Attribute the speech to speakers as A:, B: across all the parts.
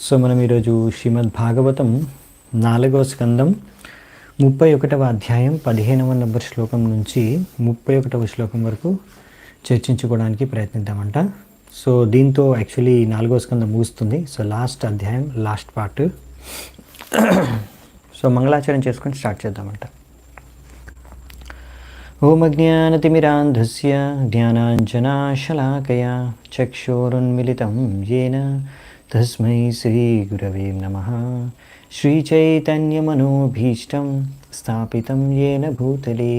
A: So మనం ఈరోజు శ్రీమద్ భాగవతం 4వ స్కందం 31వ అధ్యాయం 15వ నంబర్ శ్లోకం నుంచి 31వ శ్లోకం వరకు చర్చించుకోవడానికి ప్రయత్నిద్దామంట. సో దీంతో యాక్చువల్లీ 4వ స్కందం ముగుస్తుంది. సో లాస్ట్ అధ్యాయం, లాస్ట్ పార్ట్. సో మంగళాచరణ చేసుకొని స్టార్ట్ చేద్దామంట. ఓం అజ్ఞానతిమిరాంధస్య జ్ఞానాంజనాశలాకయా చక్షురున్మిలితం येन తస్మై శ్రీగురవే నమః. శ్రీచైతన్యమనోభీష్టం స్థాపితం येन భూతలే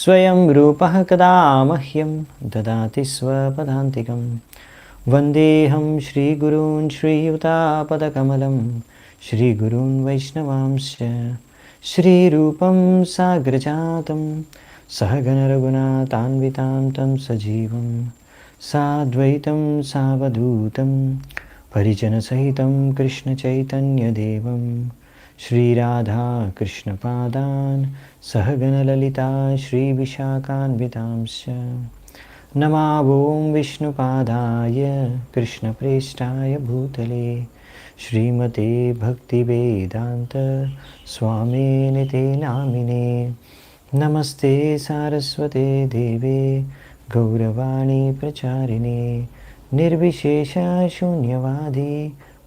A: స్వయం రూపః కదా మహ్యం దదాతి స్వపదాంతికం. వందేహం శ్రీగురూన్ శ్రీయుతాపదకమలం శ్రీగురూన్ వైష్ణవాంశ్చ శ్రీరూపం సాగ్రజాతం సహగణరఘునాథాన్వితాం తం సజీవం సాద్వైతం సావధూతం పరిజనసహితం కృష్ణచైతన్యదేవం శ్రీరాధా కృష్ణపాదాన్ సహగణలలితా శ్రీవిశాఖాన్వితాంశ్చ. నమా ఓం విష్ణుపాదాయ కృష్ణప్రేష్టాయ భూతలే శ్రీమతే భక్తివేదాంత స్వామినితే నామినే. నమస్తే సారస్వతే దేవే గౌరవాణి ప్రచారిణే నిర్విశేష శూన్యవాది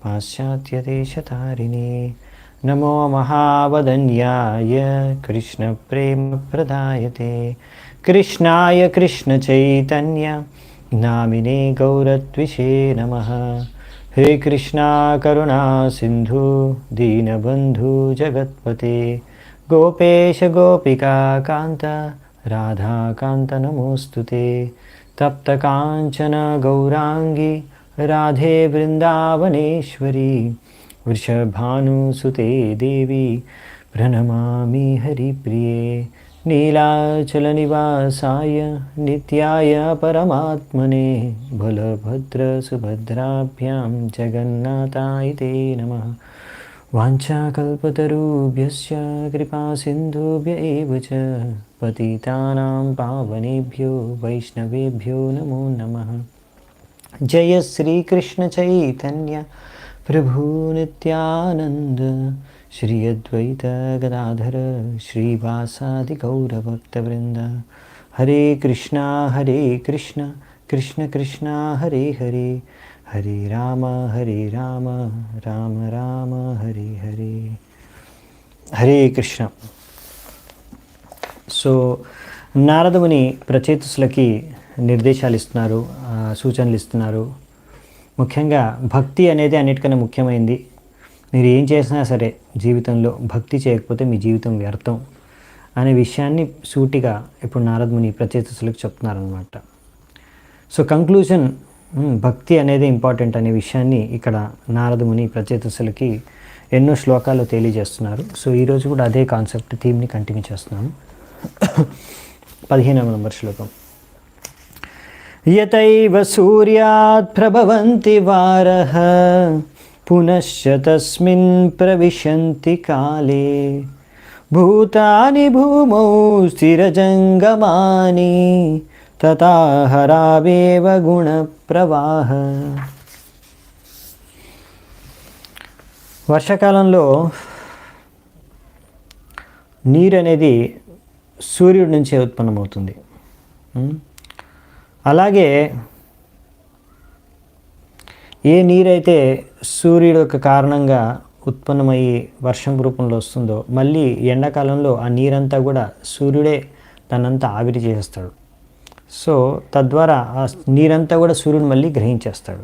A: పాశ్చాత్యదేశతారిణే. నమో మహావదన్యాయ కృష్ణ ప్రేమ ప్రదాయతే కృష్ణాయ కృష్ణ చైతన్య నామినే గౌరత్విషే నమః. హే కృష్ణ కరుణా సింధు దీనబంధు జగత్పతే గోపేశ గోపికా కాంత రాధాకాంత నమోస్తుతే. తప్త కాంచన గౌరాంగి రాధే బృందావనేశ్వరి వృషభానుసుతే దేవి ప్రణమామి హరిప్రియే. నీలాచల నివాసాయ నిత్యాయ పరమాత్మనే బలభద్ర సుభద్రాభ్యాం జగన్నాథాయ తే నమః. వాంఛాకల్పతరుభ్యశ్చ కృపాసింధుభ్య ఏవ చ పతితానాం పావనేభ్యో వైష్ణవేభ్యో నమో నమః. జయ శ్రీకృష్ణ చైతన్య ప్రభు నిత్యానంద శ్రీ అద్వైత గదాధర శ్రీవాసాది గౌరభక్తవృంద. హరే కృష్ణ కృష్ణ కృష్ణ హరే హరే హరే రామ రామ రామ హరే హరే. హరే కృష్ణ. సో నారదముని ప్రచేతసులకి నిర్దేశాలు ఇస్తున్నారు, సూచనలు ఇస్తున్నారు. ముఖ్యంగా భక్తి అనేది అన్నిటికన్నా ముఖ్యమైనది. మీరు ఏం చేసినా సరే జీవితంలో భక్తి చేయకపోతే మీ జీవితం వ్యర్థం అనే విషయాన్ని సూటిగా ఇప్పుడు నారదముని ప్రచేతసులకు చెప్తున్నారనమాట. సో కంక్లూజన్, భక్తి అనేది ఇంపార్టెంట్ అనే విషయాన్ని ఇక్కడ నారదముని ప్రచేతసులకి ఎన్నో శ్లోకాలు తెలియజేస్తున్నారు. సో ఈరోజు కూడా అదే కాన్సెప్ట్ థీమ్ని కంటిన్యూ చేస్తున్నాను. 15వ నంబర్ శ్లోకం. యతైవ సూర్యాత్ ప్రభవంతి వారః పునశ్చ తస్మిన్ ప్రవిశంతి కాలే భూతాని భూమౌ స్థిరజంగమాని తథా హరావేవ గుణ ప్రవాహ. వర్షాకాలంలో నీరు అనేది సూర్యుడి నుంచే ఉత్పన్నమవుతుంది. అలాగే ఏ నీరైతే సూర్యుడు యొక్క కారణంగా ఉత్పన్నమయ్యి వర్షం రూపంలో వస్తుందో మళ్ళీ ఎండాకాలంలో ఆ నీరంతా కూడా సూర్యుడే తనంతా ఆవిరి చేసేస్తాడు. సో తద్వారా ఆ నీరంతా కూడా సూర్యుడు మళ్ళీ గ్రహించేస్తాడు.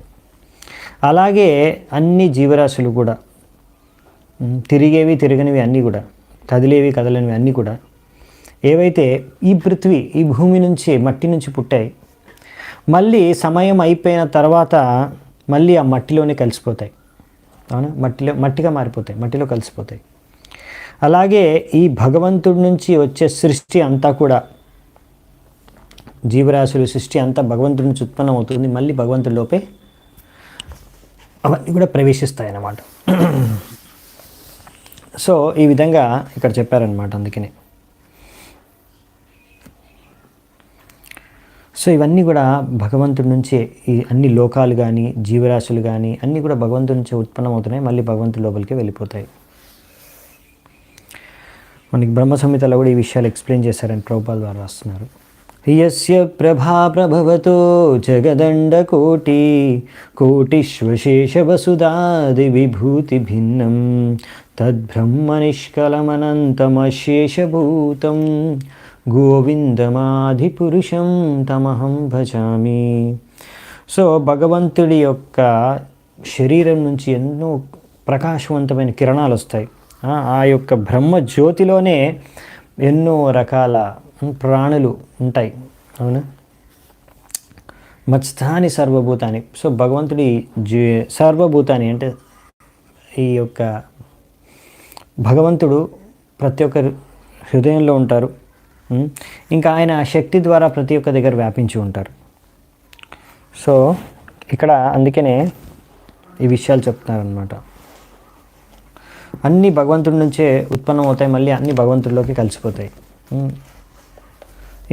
A: అలాగే అన్ని జీవరాశులు కూడా, తిరిగేవి తిరగనివి అన్నీ కూడా, కదిలేవి కదలనివి అన్నీ కూడా ఏవైతే ఈ పృథ్వీ, ఈ భూమి నుంచి, మట్టి నుంచి పుట్టాయి, మళ్ళీ సమయం అయిపోయిన తర్వాత మళ్ళీ ఆ మట్టిలోనే కలిసిపోతాయి. అవునా? మట్టిగా మారిపోతాయి, మట్టిలో కలిసిపోతాయి. అలాగే ఈ భగవంతుడి నుంచి వచ్చే సృష్టి అంతా కూడా, జీవరాశులు సృష్టి అంతా భగవంతుడి నుంచి ఉత్పన్నం అవుతుంది, మళ్ళీ భగవంతుడిలోపే అవన్నీ కూడా ప్రవేశిస్తాయి అన్నమాట. సో ఈ విధంగా ఇక్కడ చెప్పారనమాట. అందుకనే సో ఇవన్నీ కూడా భగవంతుడి నుంచే, ఈ అన్ని లోకాలు కానీ జీవరాశులు కానీ అన్నీ కూడా భగవంతుడి నుంచే ఉత్పన్నమవుతున్నాయి, మళ్ళీ భగవంతుడి లోపలికి వెళ్ళిపోతాయి. మనకి బ్రహ్మ సంహితలో కూడా ఈ విషయాలు ఎక్స్ప్లెయిన్ చేశారని ప్రభుపాద వారు రాస్తున్నారు. యస్య ప్రభా ప్రభవతో జగదండకోటి కోటిశ్వశేషవసుధాది విభూతి భిన్నం తద్బ్రహ్మ నిష్కలమనంతమశేషభూతం గోవిందమాధిపురుషం తమహం భజామి. సో భగవంతుడి యొక్క శరీరం నుంచి ఎన్నో ప్రకాశవంతమైన కిరణాలు వస్తాయి. ఆ యొక్క బ్రహ్మ జ్యోతిలోనే ఎన్నో రకాల ప్రాణులు ఉంటాయి. అవునా? మత్స్థాని సర్వభూతాన్ని. సో భగవంతుడి సర్వభూతాన్ని అంటే ఈ యొక్క భగవంతుడు ప్రతి ఒక్కరి హృదయంలో ఉంటారు. ఇంకా ఆయన శక్తి ద్వారా ప్రతి ఒక్క దగ్గర వ్యాపించి ఉంటారు. సో ఇక్కడ అందుకనే ఈ విషయాలు చెప్తున్నారనమాట. అన్నీ భగవంతుడి నుంచే ఉత్పన్నమవుతాయి, మళ్ళీ అన్నీ భగవంతుడిలోకి కలిసిపోతాయి.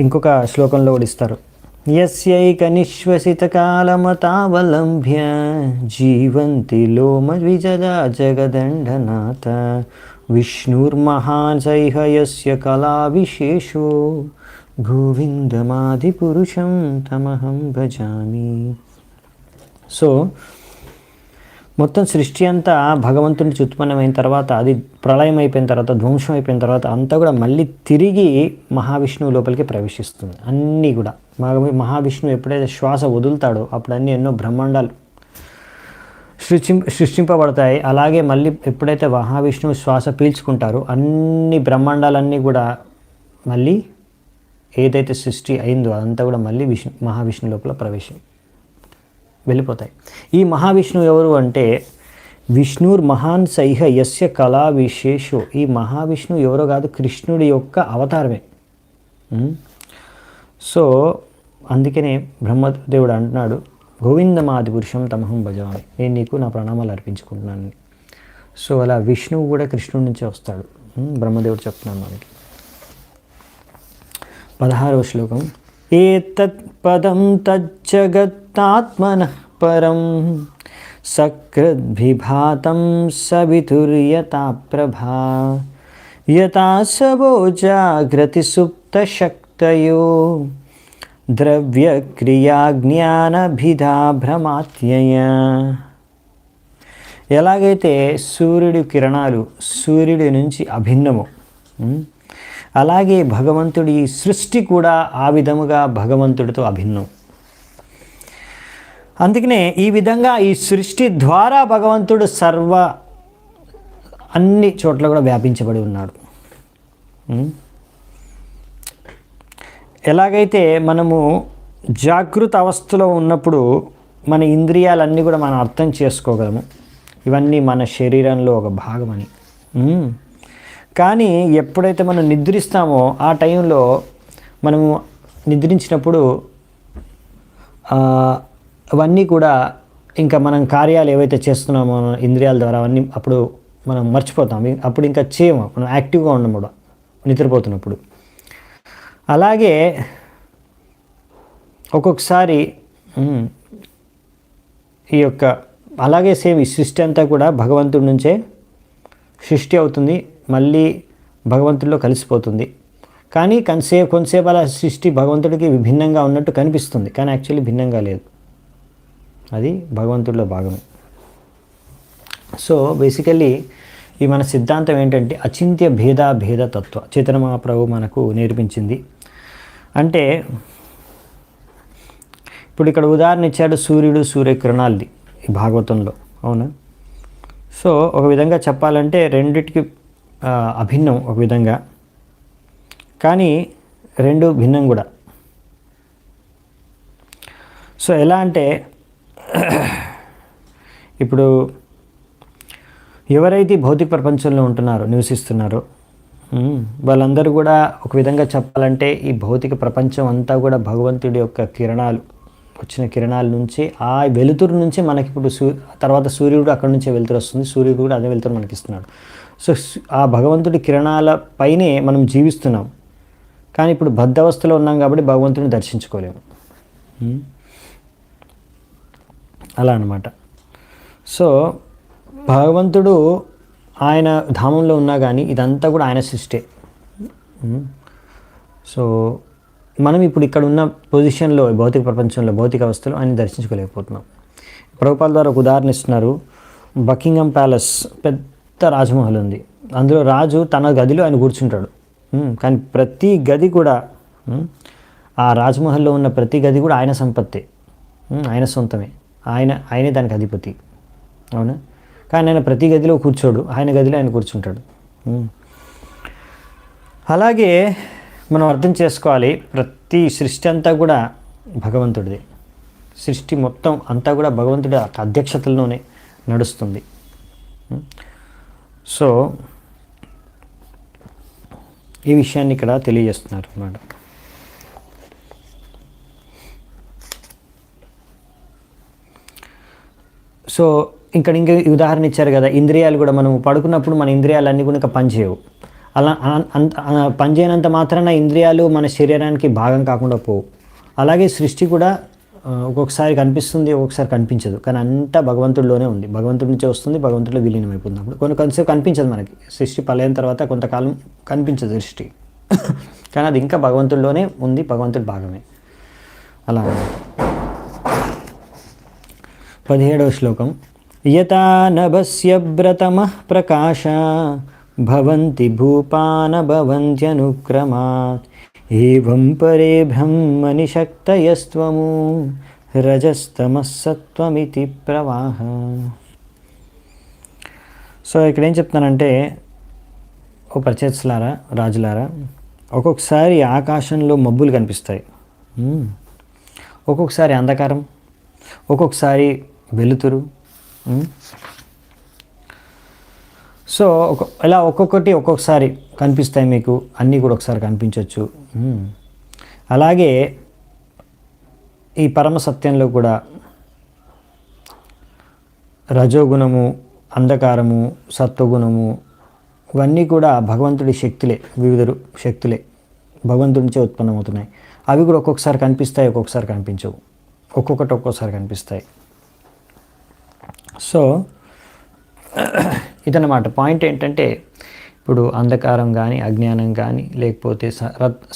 A: ఇంకొక శ్లోకంలో కూడా ఇస్తారు, యస్యైక నిశ్వసిత కాలమతావలంబ్య జీవంతి లోమ ద్విజదా జగదండనాథ విష్ణుర్మహాన్ సైహ యస్య కళా విశేషో గోవిందమాదిపురుషం తమహం భజామి. సో మొత్తం సృష్టి అంతా భగవంతుడి నుంచి ఉత్పన్నమైన తర్వాత, అది ప్రళయం అయిపోయిన తర్వాత, ధ్వంసం అయిపోయిన తర్వాత అంతా కూడా మళ్ళీ తిరిగి మహావిష్ణువు లోపలికి ప్రవేశిస్తుంది. అన్నీ కూడా మహావిష్ణువు ఎప్పుడైతే శ్వాస వదులుతాడో అప్పుడు అన్నీ ఎన్నో బ్రహ్మాండాలు సృష్టింపబడతాయి. అలాగే మళ్ళీ ఎప్పుడైతే మహావిష్ణువు శ్వాస పీల్చుకుంటారో అన్ని బ్రహ్మాండాలన్నీ కూడా మళ్ళీ ఏదైతే సృష్టి అయిందో అదంతా కూడా మళ్ళీ మహావిష్ణువు లోపల వెళ్ళిపోతాయి. ఈ మహావిష్ణువు ఎవరు అంటే విష్ణుర్ మహాన్ సైహ యస్య కళా విశేషో. ఈ మహావిష్ణువు ఎవరో కాదు, కృష్ణుడి యొక్క అవతారమే. సో అందుకనే బ్రహ్మదేవుడు అంటున్నాడు, గోవిందమాది పురుషం తమహం భజామి, నేను నీకు నా ప్రణామాలు అర్పించుకుంటున్నాను. సో అలా విష్ణువు కూడా కృష్ణుడి నుంచే వస్తాడు. బ్రహ్మదేవుడు చెప్తున్నాను మనకి. 16వ శ్లోకం, ఏతత్ పదం తజ్జగత్తాత్మనః పరం సకృద్విభాతం సవితుర్యతా ప్రభా యథా సవో జాగ్రతి సుప్తశక్తయో ద్రవ్యక్రియాజ్ఞానభిధా భ్రమాత్యయ. ఎలాగైతే సూర్యుడి కిరణాలు సూర్యుడి నుంచి అభిన్నము, అలాగే భగవంతుడి సృష్టి కూడా ఆ విధముగా భగవంతుడితో అభిన్నం. అందుకనే ఈ విధంగా ఈ సృష్టి ద్వారా భగవంతుడు అన్ని చోట్ల కూడా వ్యాపించబడి ఉన్నాడు. ఎలాగైతే మనము జాగృత అవస్థలో ఉన్నప్పుడు మన ఇంద్రియాలన్నీ కూడా మనం అర్థం చేసుకోగలము, ఇవన్నీ మన శరీరంలో ఒక భాగమని. కానీ ఎప్పుడైతే మనం నిద్రిస్తామో ఆ టైంలో మనము నిద్రించినప్పుడు అవన్నీ కూడా ఇంకా మనం కార్యాలు ఏవైతే చేస్తున్నామో ఇంద్రియాల ద్వారా అవన్నీ అప్పుడు మనం మర్చిపోతాం. అప్పుడు ఇంకా చేయము, మనం యాక్టివ్గా ఉండము నిద్రపోతున్నప్పుడు. అలాగే ఒక్కొక్కసారి ఈ యొక్క అలాగే సేమ్ ఈ సృష్టి అంతా కూడా భగవంతుడి నుంచే సృష్టి అవుతుంది, మళ్ళీ భగవంతుడిలో కలిసిపోతుంది. కానీ కొంతసేపు అలా సృష్టి భగవంతుడికి భిన్నంగా ఉన్నట్టు కనిపిస్తుంది, కానీ యాక్చువల్లీ భిన్నంగా లేదు, అది భగవంతుడిలో భాగమే. సో బేసికల్లీ ఈ మన సిద్ధాంతం ఏంటంటే అచింత్య భేద తత్వ చైతన్య మహాప్రభు మనకు నేర్పించింది. అంటే ఇప్పుడు ఇక్కడ ఉదాహరణ ఇచ్చాడు, సూర్యుడు సూర్యకిరణాలది ఈ భాగవతంలో, అవునా? సో ఒక విధంగా చెప్పాలంటే రెండిటికి అభిన్నం ఒక విధంగా, కానీ రెండు భిన్నం కూడా. సో ఎలా అంటే ఇప్పుడు ఎవరైతే భౌతిక ప్రపంచంలో ఉంటున్నారో నివసిస్తున్నారో వాళ్ళందరూ కూడా ఒక విధంగా చెప్పాలంటే ఈ భౌతిక ప్రపంచం అంతా కూడా భగవంతుడి యొక్క కిరణాలు వచ్చిన కిరణాల నుంచి, ఆ వెలుతురు నుంచి మనకి ఇప్పుడు తర్వాత సూర్యుడు అక్కడి నుంచే వెలుతురు వస్తుంది, సూర్యుడు కూడా అదే వెలుతురు మనకి ఇస్తున్నాడు. సో ఆ భగవంతుడి కిరణాల పైనే మనం జీవిస్తున్నాం. కానీ ఇప్పుడు బద్ధవస్థలో ఉన్నాం కాబట్టి భగవంతుడిని దర్శించుకోలేము. అలా అన్నమాట. సో భగవంతుడు ఆయన ధామంలో ఉన్నా కానీ ఇదంతా కూడా ఆయన సృష్టే. సో మనం ఇప్పుడు ఇక్కడ ఉన్న పొజిషన్లో భౌతిక ప్రపంచంలో భౌతిక అవస్థలో ఆయన దర్శించుకోలేకపోతున్నాం. ప్రభుపాల ద్వారా ఒక ఉదాహరణ ఇస్తున్నారు. బకింగ్హామ్ ప్యాలెస్ పెద్ద రాజమహల్ ఉంది. అందులో రాజు తన గదిలో ఆయన కూర్చుంటాడు. కానీ ప్రతి గది కూడా ఆ రాజమహల్లో ఉన్న ప్రతి గది కూడా ఆయన సంపత్తే, ఆయన సొంతమే, ఆయనే దానికి అధిపతి. అవునా? కానీ ఆయన ప్రతి గదిలో కూర్చోడు, ఆయన గదిలో ఆయన కూర్చుంటాడు. అలాగే మనం అర్థం చేసుకోవాలి, ప్రతి సృష్టి అంతా కూడా భగవంతుడిది. సృష్టి మొత్తం అంతా కూడా భగవంతుడి అధ్యక్షతలోనే నడుస్తుంది. సో ఈ విషయాన్ని ఇక్కడ తెలియజేస్తున్నారు అన్నమాట. సో ఇంకా ఉదాహరణ ఇచ్చారు కదా, ఇంద్రియాలు కూడా మనం పడుకున్నప్పుడు మన ఇంద్రియాలన్నీ కూడా పనిచేయవు. అలా పనిచేయనంత మాత్రాన ఇంద్రియాలు మన శరీరానికి భాగం కాకుండా పోవు. అలాగే సృష్టి కూడా ఒక్కొక్కసారి కనిపిస్తుంది, ఒక్కొక్కసారి కనిపించదు. కానీ అంతా భగవంతుడిలోనే ఉంది, భగవంతుడి నుంచే వస్తుంది, భగవంతుడిలో విలీనం అయిపోతున్నప్పుడు కొంతసేపు కనిపించదు మనకి. సృష్టి పలైన తర్వాత కొంతకాలం కనిపించదు సృష్టి, కానీ అది ఇంకా భగవంతుడిలోనే ఉంది, భగవంతుడి భాగమే. అలా 17వ శ్లోకం. యథా నభస్య వ్రతమః ప్రకాశ భవంతి భూపాన భవంత్యనుక్రమాత్ ఏవం పరే బ్రహ్మని శక్తయస్త్వము రజస్తమస్సత్వమితి ప్రవాహ. సో ఇక్కడ ఏం చెప్తానంటే, ఓ పరిచేతులారా, రాజులారా, ఒక్కొక్కసారి ఆకాశంలో మబ్బులు కనిపిస్తాయి, ఒక్కొక్కసారి అంధకారం, ఒక్కొక్కసారి వెలుతురు. సో ఇలా ఒక్కొక్కటి ఒక్కొక్కసారి కనిపిస్తాయి మీకు, అన్నీ కూడా ఒకసారి కనిపించవచ్చు. అలాగే ఈ పరమ సత్యంలో కూడా రజోగుణము, అంధకారము, సత్వగుణము ఇవన్నీ కూడా భగవంతుడి శక్తులే, వివిధ శక్తులే భగవంతుడి నుంచే ఉత్పన్నమవుతున్నాయి. అవి కూడా ఒక్కొక్కసారి కనిపిస్తాయి, ఒక్కొక్కసారి కనిపించవు, ఒక్కొక్కసారి కనిపిస్తాయి. సో ఇదన్నమాట పాయింట్. ఏంటంటే ఇప్పుడు అంధకారం కానీ, అజ్ఞానం కానీ, లేకపోతే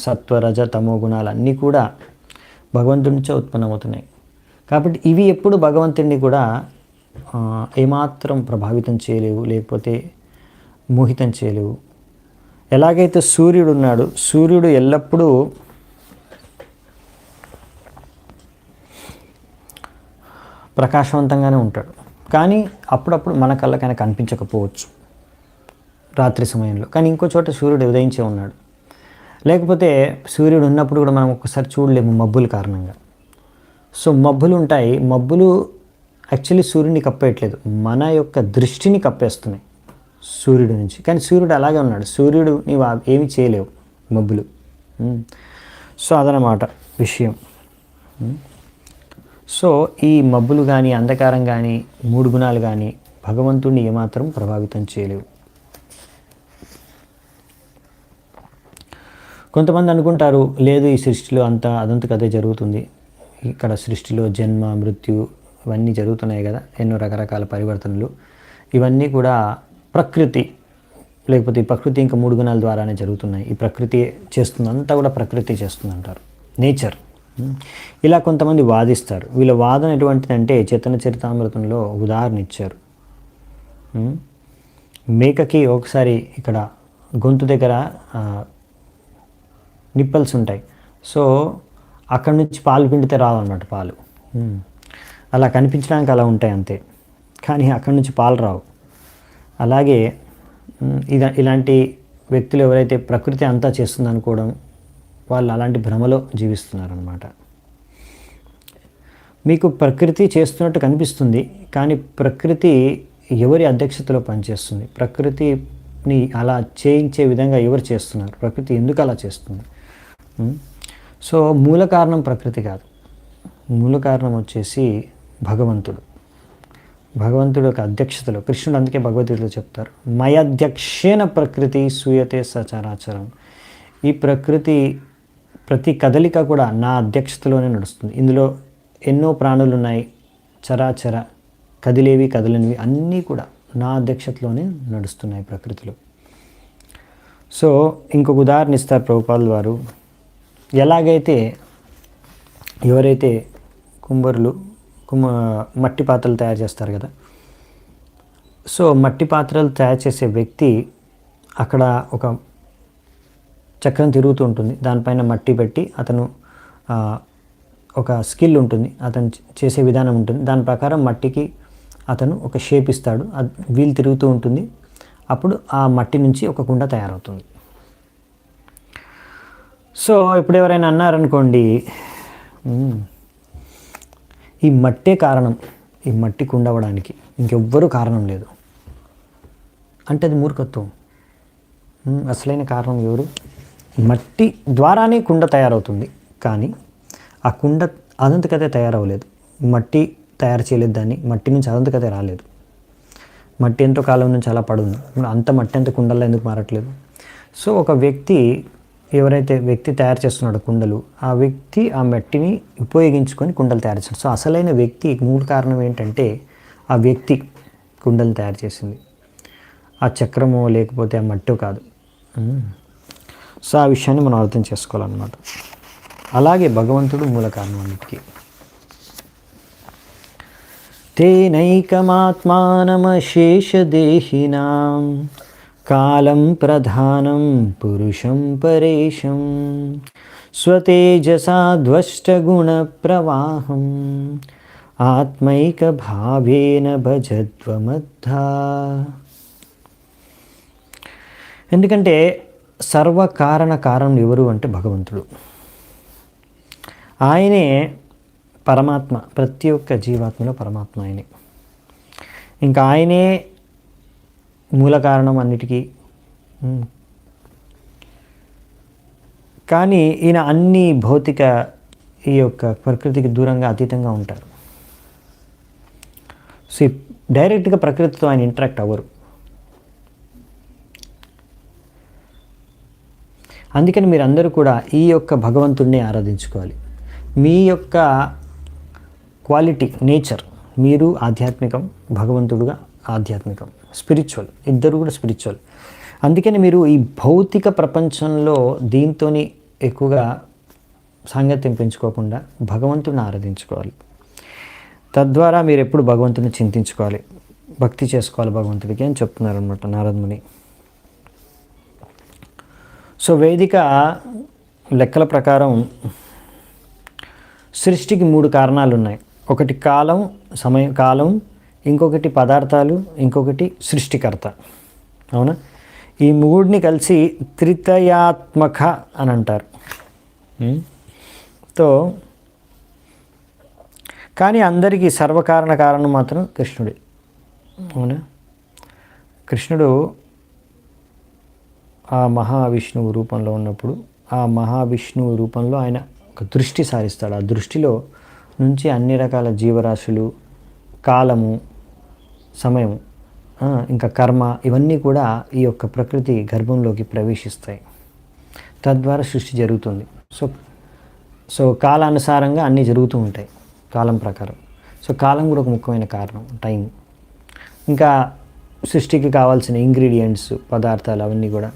A: సత్వ రజ తమో గుణాలన్నీ కూడా భగవంతుడి నుంచే ఉత్పన్నమవుతున్నాయి. కాబట్టి ఇవి ఎప్పుడు భగవంతుడిని కూడా ఏమాత్రం ప్రభావితం చేయలేవు, లేకపోతే మోహితం చేయలేవు. ఎలాగైతే సూర్యుడు ఉన్నాడు, సూర్యుడు ఎల్లప్పుడూ ప్రకాశవంతంగానే ఉంటాడు. కానీ అప్పుడప్పుడు మన కళ్ళకైనా కనిపించకపోవచ్చు రాత్రి సమయంలో, కానీ ఇంకో చోట సూర్యుడు ఉదయించే ఉన్నాడు. లేకపోతే సూర్యుడు ఉన్నప్పుడు కూడా మనం ఒక్కసారి చూడలేము మబ్బుల కారణంగా. సో మబ్బులు ఉంటాయి, మబ్బులు యాక్చువల్లీ సూర్యుడిని కప్పేయట్లేదు, మన యొక్క దృష్టిని కప్పేస్తున్నాయి సూర్యుడి నుంచి. కానీ సూర్యుడు అలాగే ఉన్నాడు, సూర్యుడు నీవు ఏమి చేయలేవు మబ్బులు. సో అదనమాట విషయం. సో ఈ మబ్బులు కానీ, అంధకారం కానీ, 3 గుణాలు కానీ భగవంతుడిని ఏమాత్రం ప్రభావితం చేయలేవు. కొంతమంది అనుకుంటారు, లేదు ఈ సృష్టిలో అదంతా కదే జరుగుతుంది, ఇక్కడ సృష్టిలో జన్మ మృత్యు ఇవన్నీ జరుగుతున్నాయి కదా, ఎన్నో రకరకాల పరివర్తనలు, ఇవన్నీ కూడా ప్రకృతి, లేకపోతే ఈ ప్రకృతి ఇంకా 3 గుణాల ద్వారానే జరుగుతున్నాయి, ఈ ప్రకృతి చేస్తుంది, అంతా కూడా ప్రకృతి చేస్తుంది అంటారు, నేచర్. ఇలా కొంతమంది వాదిస్తారు. వీళ్ళ వాదన ఎటువంటిదంటే చైతన్య చరితామృతంలో ఉదాహరణ ఇచ్చారు. మేకకి ఒకసారి ఇక్కడ గొంతు దగ్గర నిప్పల్స్ ఉంటాయి. సో అక్కడి నుంచి పాలు పిండితే రావన్నమాట పాలు. అలా కనిపించడానికి అలా ఉంటాయి అంతే, కానీ అక్కడి నుంచి పాలు రావు. అలాగే ఇలాంటి వ్యక్తులు ఎవరైతే ప్రకృతి అంతా చేస్తుంది అనుకోవడం, వాళ్ళు అలాంటి భ్రమలో జీవిస్తున్నారన్నమాట. మీకు ప్రకృతి చేస్తున్నట్టు కనిపిస్తుంది, కానీ ప్రకృతి ఎవరి అధ్యక్షతలో పనిచేస్తుంది, ప్రకృతిని అలా చేయించే విధంగా ఎవరు చేస్తున్నారు, ప్రకృతి ఎందుకు అలా చేస్తుంది? సో మూల కారణం ప్రకృతి కాదు, మూల కారణం వచ్చేసి భగవంతుడు. భగవంతుడు యొక్క అధ్యక్షతలో, కృష్ణుడు అందుకే భగవద్గీతలో చెప్తారు, మయధ్యక్షేణ ప్రకృతి సూయతే సచరాచరం. ఈ ప్రకృతి ప్రతి కదలిక కూడా నా అధ్యక్షతలోనే నడుస్తుంది. ఇందులో ఎన్నో ప్రాణులు ఉన్నాయి, చరాచర కదిలేవి కదలనివి అన్నీ కూడా నా అధ్యక్షతలోనే నడుస్తున్నాయి ప్రకృతిలో. సో ఇంకొక ఉదాహరణ ఇస్తారు ప్రభుపాదుల వారు. ఎలాగైతే ఎవరైతే కుంభరులు మట్టి పాత్రలు తయారు చేస్తారు కదా, సో మట్టి పాత్రలు తయారు చేసే వ్యక్తి అక్కడ ఒక చక్రం తిరుగుతూ ఉంటుంది, దానిపైన మట్టి పెట్టి అతను ఒక స్కిల్ ఉంటుంది, అతను చేసే విధానం ఉంటుంది, దాని ప్రకారం మట్టికి అతను ఒక షేప్ ఇస్తాడు, వీల్ తిరుగుతూ ఉంటుంది, అప్పుడు ఆ మట్టి నుంచి ఒక కుండ తయారవుతుంది. సో ఇప్పుడు ఎవరైనా అన్నారనుకోండి, ఈ మట్టే కారణం ఈ మట్టి కుండ అవ్వడానికి, ఇంకెవ్వరూ కారణం లేదు అంటే అది మూర్ఖత్వం. అసలైన కారణం ఎవరు? మట్టి ద్వారానే కుండ తయారవుతుంది, కానీ ఆ కుండ అదంతకదే తయారవ్వలేదు. మట్టి తయారు చేయలేదు దాన్ని, మట్టి నుంచి అదంతకదే రాలేదు. మట్టి ఎంతో కాలం నుంచి అలా పడుంది, అంత మట్టి అంత కుండల్లో ఎందుకు మారట్లేదు? సో ఒక వ్యక్తి, ఎవరైతే వ్యక్తి తయారు చేస్తున్నాడో కుండలు, ఆ వ్యక్తి ఆ మట్టిని ఉపయోగించుకొని కుండలు తయారు చేస్తాడు. సో అసలైన వ్యక్తి మూల కారణం ఏంటంటే ఆ వ్యక్తి కుండలు తయారు చేసింది, ఆ చక్రమో లేకపోతే ఆ మట్టో కాదు. సో ఆ విషయాన్ని మనం అర్థం చేసుకోవాలన్నమాట. అలాగే భగవంతుడు మూల కారణం అన్నిటికీ. తేనైకమాత్మానమశేషదేహినాం కాలం ప్రధానం పురుషం పరేశం స్వతేజసాధ్వష్టగుణ ప్రవాహం ఆత్మైక భావేన భజధ్వమద్ధా. ఎందుకంటే సర్వకారణ కారణం ఎవరు అంటే భగవంతుడు. ఆయనే పరమాత్మ, ప్రతి ఒక్క జీవాత్మలో పరమాత్మ ఆయనే. ఇంకా ఆయనే మూల కారణం అన్నిటికీ. కానీ ఈయన అన్ని భౌతిక ఈ యొక్క ప్రకృతికి దూరంగా అతీతంగా ఉంటారు. సో డైరెక్ట్గా ప్రకృతితో ఆయన ఇంటరాక్ట్ అవ్వరు. అందుకని మీరు అందరూ కూడా ఈ యొక్క భగవంతుడిని ఆరాధించుకోవాలి. మీ యొక్క క్వాలిటీ, నేచర్, మీరు ఆధ్యాత్మికం, భగవంతుడుగా ఆధ్యాత్మికం, స్పిరిచువల్, ఇద్దరు కూడా స్పిరిచువల్. అందుకని మీరు ఈ భౌతిక ప్రపంచంలో దీంతో ఎక్కువగా సాంగత్యం పెంచుకోకుండా భగవంతుడిని ఆరాధించుకోవాలి. తద్వారా మీరు ఎప్పుడు భగవంతుడిని చింతించుకోవాలి, భక్తి చేసుకోవాలి భగవంతుడికి అని చెప్తున్నారనమాట నారదముని. సో వేదిక లెక్కల ప్రకారం సృష్టికి 3 కారణాలు ఉన్నాయి. ఒకటి కాలం, సమయం, కాలం, ఇంకొకటి పదార్థాలు, ఇంకొకటి సృష్టికర్త. అవునా? ఈ 3ని కలిసి త్రితయాత్మక అని అంటారు. తో కానీ అందరికీ సర్వకారణ కారణం మాత్రం కృష్ణుడే. అవునా? కృష్ణుడు ఆ మహావిష్ణువు రూపంలో ఉన్నప్పుడు ఆ మహావిష్ణువు రూపంలో ఆయన ఒక దృష్టి సారిస్తాడు. ఆ దృష్టిలో నుంచి అన్ని రకాల జీవరాశులు, కాలము, సమయం, ఇంకా కర్మ, ఇవన్నీ కూడా ఈ యొక్క ప్రకృతి గర్భంలోకి ప్రవేశిస్తాయి. తద్వారా సృష్టి జరుగుతుంది. సో కాలానుసారంగా అన్నీ జరుగుతూ ఉంటాయి కాలం ప్రకారం. సో కాలం కూడా ఒక ముఖ్యమైన కారణం, టైం. ఇంకా సృష్టికి కావాల్సిన ఇంగ్రీడియంట్స్, పదార్థాలు అవన్నీ కూడా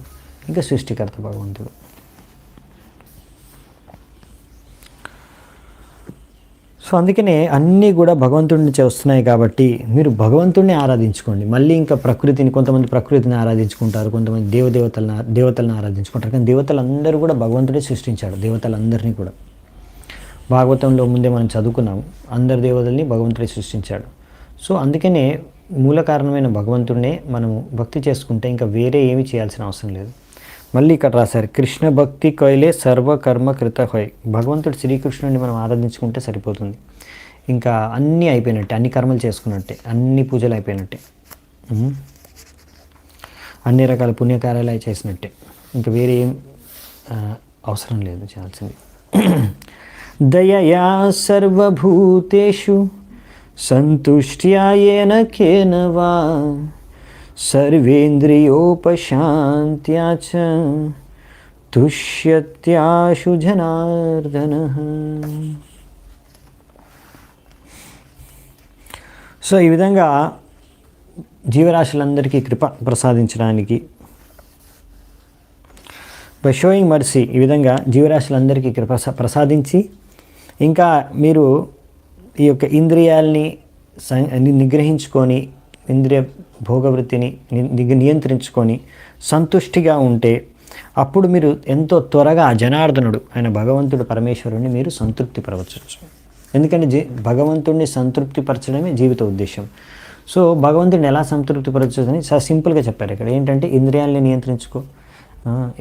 A: ఇంకా సృష్టికర్త భగవంతుడు. సో అందుకనే అన్నీ కూడా భగవంతుడి నుంచి వస్తున్నాయి కాబట్టి మీరు భగవంతుడిని ఆరాధించుకోండి. మళ్ళీ ఇంకా ప్రకృతిని, కొంతమంది ప్రకృతిని ఆరాధించుకుంటారు, కొంతమంది దేవతలను ఆరాధించుకుంటారు. కానీ దేవతలందరూ కూడా భగవంతుడే సృష్టించాడు, దేవతలందరినీ కూడా. భాగవతంలో ముందే మనం చదువుకున్నాము, అందరి దేవతల్ని భగవంతుడే సృష్టించాడు. సో అందుకనే మూల కారణమైన భగవంతుడినే మనము భక్తి చేసుకుంటే ఇంకా వేరే ఏమీ చేయాల్సిన అవసరం లేదు. మళ్ళీ ఇక్కడ రాశారు, కృష్ణ భక్తి కైలే సర్వకర్మ కృత హోయ్. భగవంతుడు శ్రీకృష్ణుడిని మనం ఆరాధించుకుంటే సరిపోతుంది. ఇంకా అన్నీ అయిపోయినట్టే, అన్ని కర్మలు చేసుకున్నట్టే, అన్ని పూజలు అయిపోయినట్టే, అన్ని రకాల పుణ్యకార్యాలు చేసినట్టే. ఇంకా వేరే ఏం అవసరం లేదు చేయాల్సింది. దయయా సర్వభూతేషు సంతుష్ట్యా యేన కేన వా సర్వేంద్రియోపశాంత్యా చ తుష్యత్యాశు జనార్దన. సో ఈ విధంగా జీవరాశులందరికీ కృప ప్రసాదించడానికి, బై షోయింగ్ మర్సీ, ఈ విధంగా జీవరాశులందరికీ కృప ప్రసాదించి, ఇంకా మీరు ఈ యొక్క ఇంద్రియాల్ని నిగ్రహించుకొని, ఇంద్రియ భోగవృత్తిని నియంత్రించుకొని సంతుష్టిగా ఉంటే అప్పుడు మీరు ఎంతో త్వరగా జనార్దనుడు ఆయన భగవంతుడు పరమేశ్వరుడిని మీరు సంతృప్తి పరచవచ్చు. ఎందుకంటే భగవంతుడిని సంతృప్తిపరచడమే జీవిత ఉద్దేశం. సో భగవంతుడిని ఎలా సంతృప్తిపరచదని చాలా సింపుల్గా చెప్పారు ఇక్కడ. ఏంటంటే ఇంద్రియాలని నియంత్రించుకో,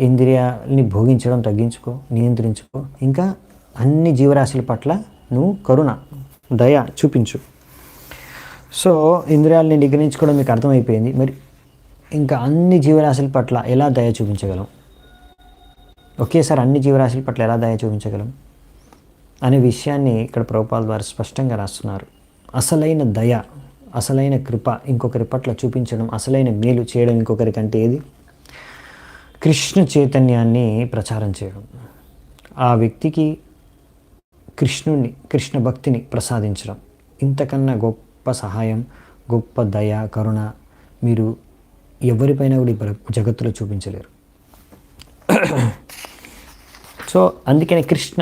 A: ఇంద్రియాలని భోగించడం తగ్గించుకో, నియంత్రించుకో. ఇంకా అన్ని జీవరాశుల పట్ల నువ్వు కరుణ, దయ చూపించు. సో ఇంద్రియాలని నిగ్రహించుకోవడం మీకు అర్థమైపోయింది. మరి ఇంకా అన్ని జీవరాశుల పట్ల ఎలా దయ చూపించగలం, ఒకేసారి అన్ని జీవరాశుల పట్ల ఎలా దయ చూపించగలం అనే విషయాన్ని ఇక్కడ ప్రభుపాదుల వారు స్పష్టంగా రాస్తున్నారు. అసలైన దయ, అసలైన కృప ఇంకొకరి పట్ల చూపించడం, అసలైన మేలు చేయడం ఇంకొకరికంటే ఏది? కృష్ణ చైతన్యాన్ని ప్రచారం చేయడం, ఆ వ్యక్తికి కృష్ణుణ్ణి, కృష్ణ భక్తిని ప్రసాదించడం. ఇంతకన్నా గొప్ప సహాయం, గొప్ప దయ, కరుణ మీరు ఎవరిపైనా కూడా జగత్తులో చూపించలేరు. సో అందుకనే కృష్ణ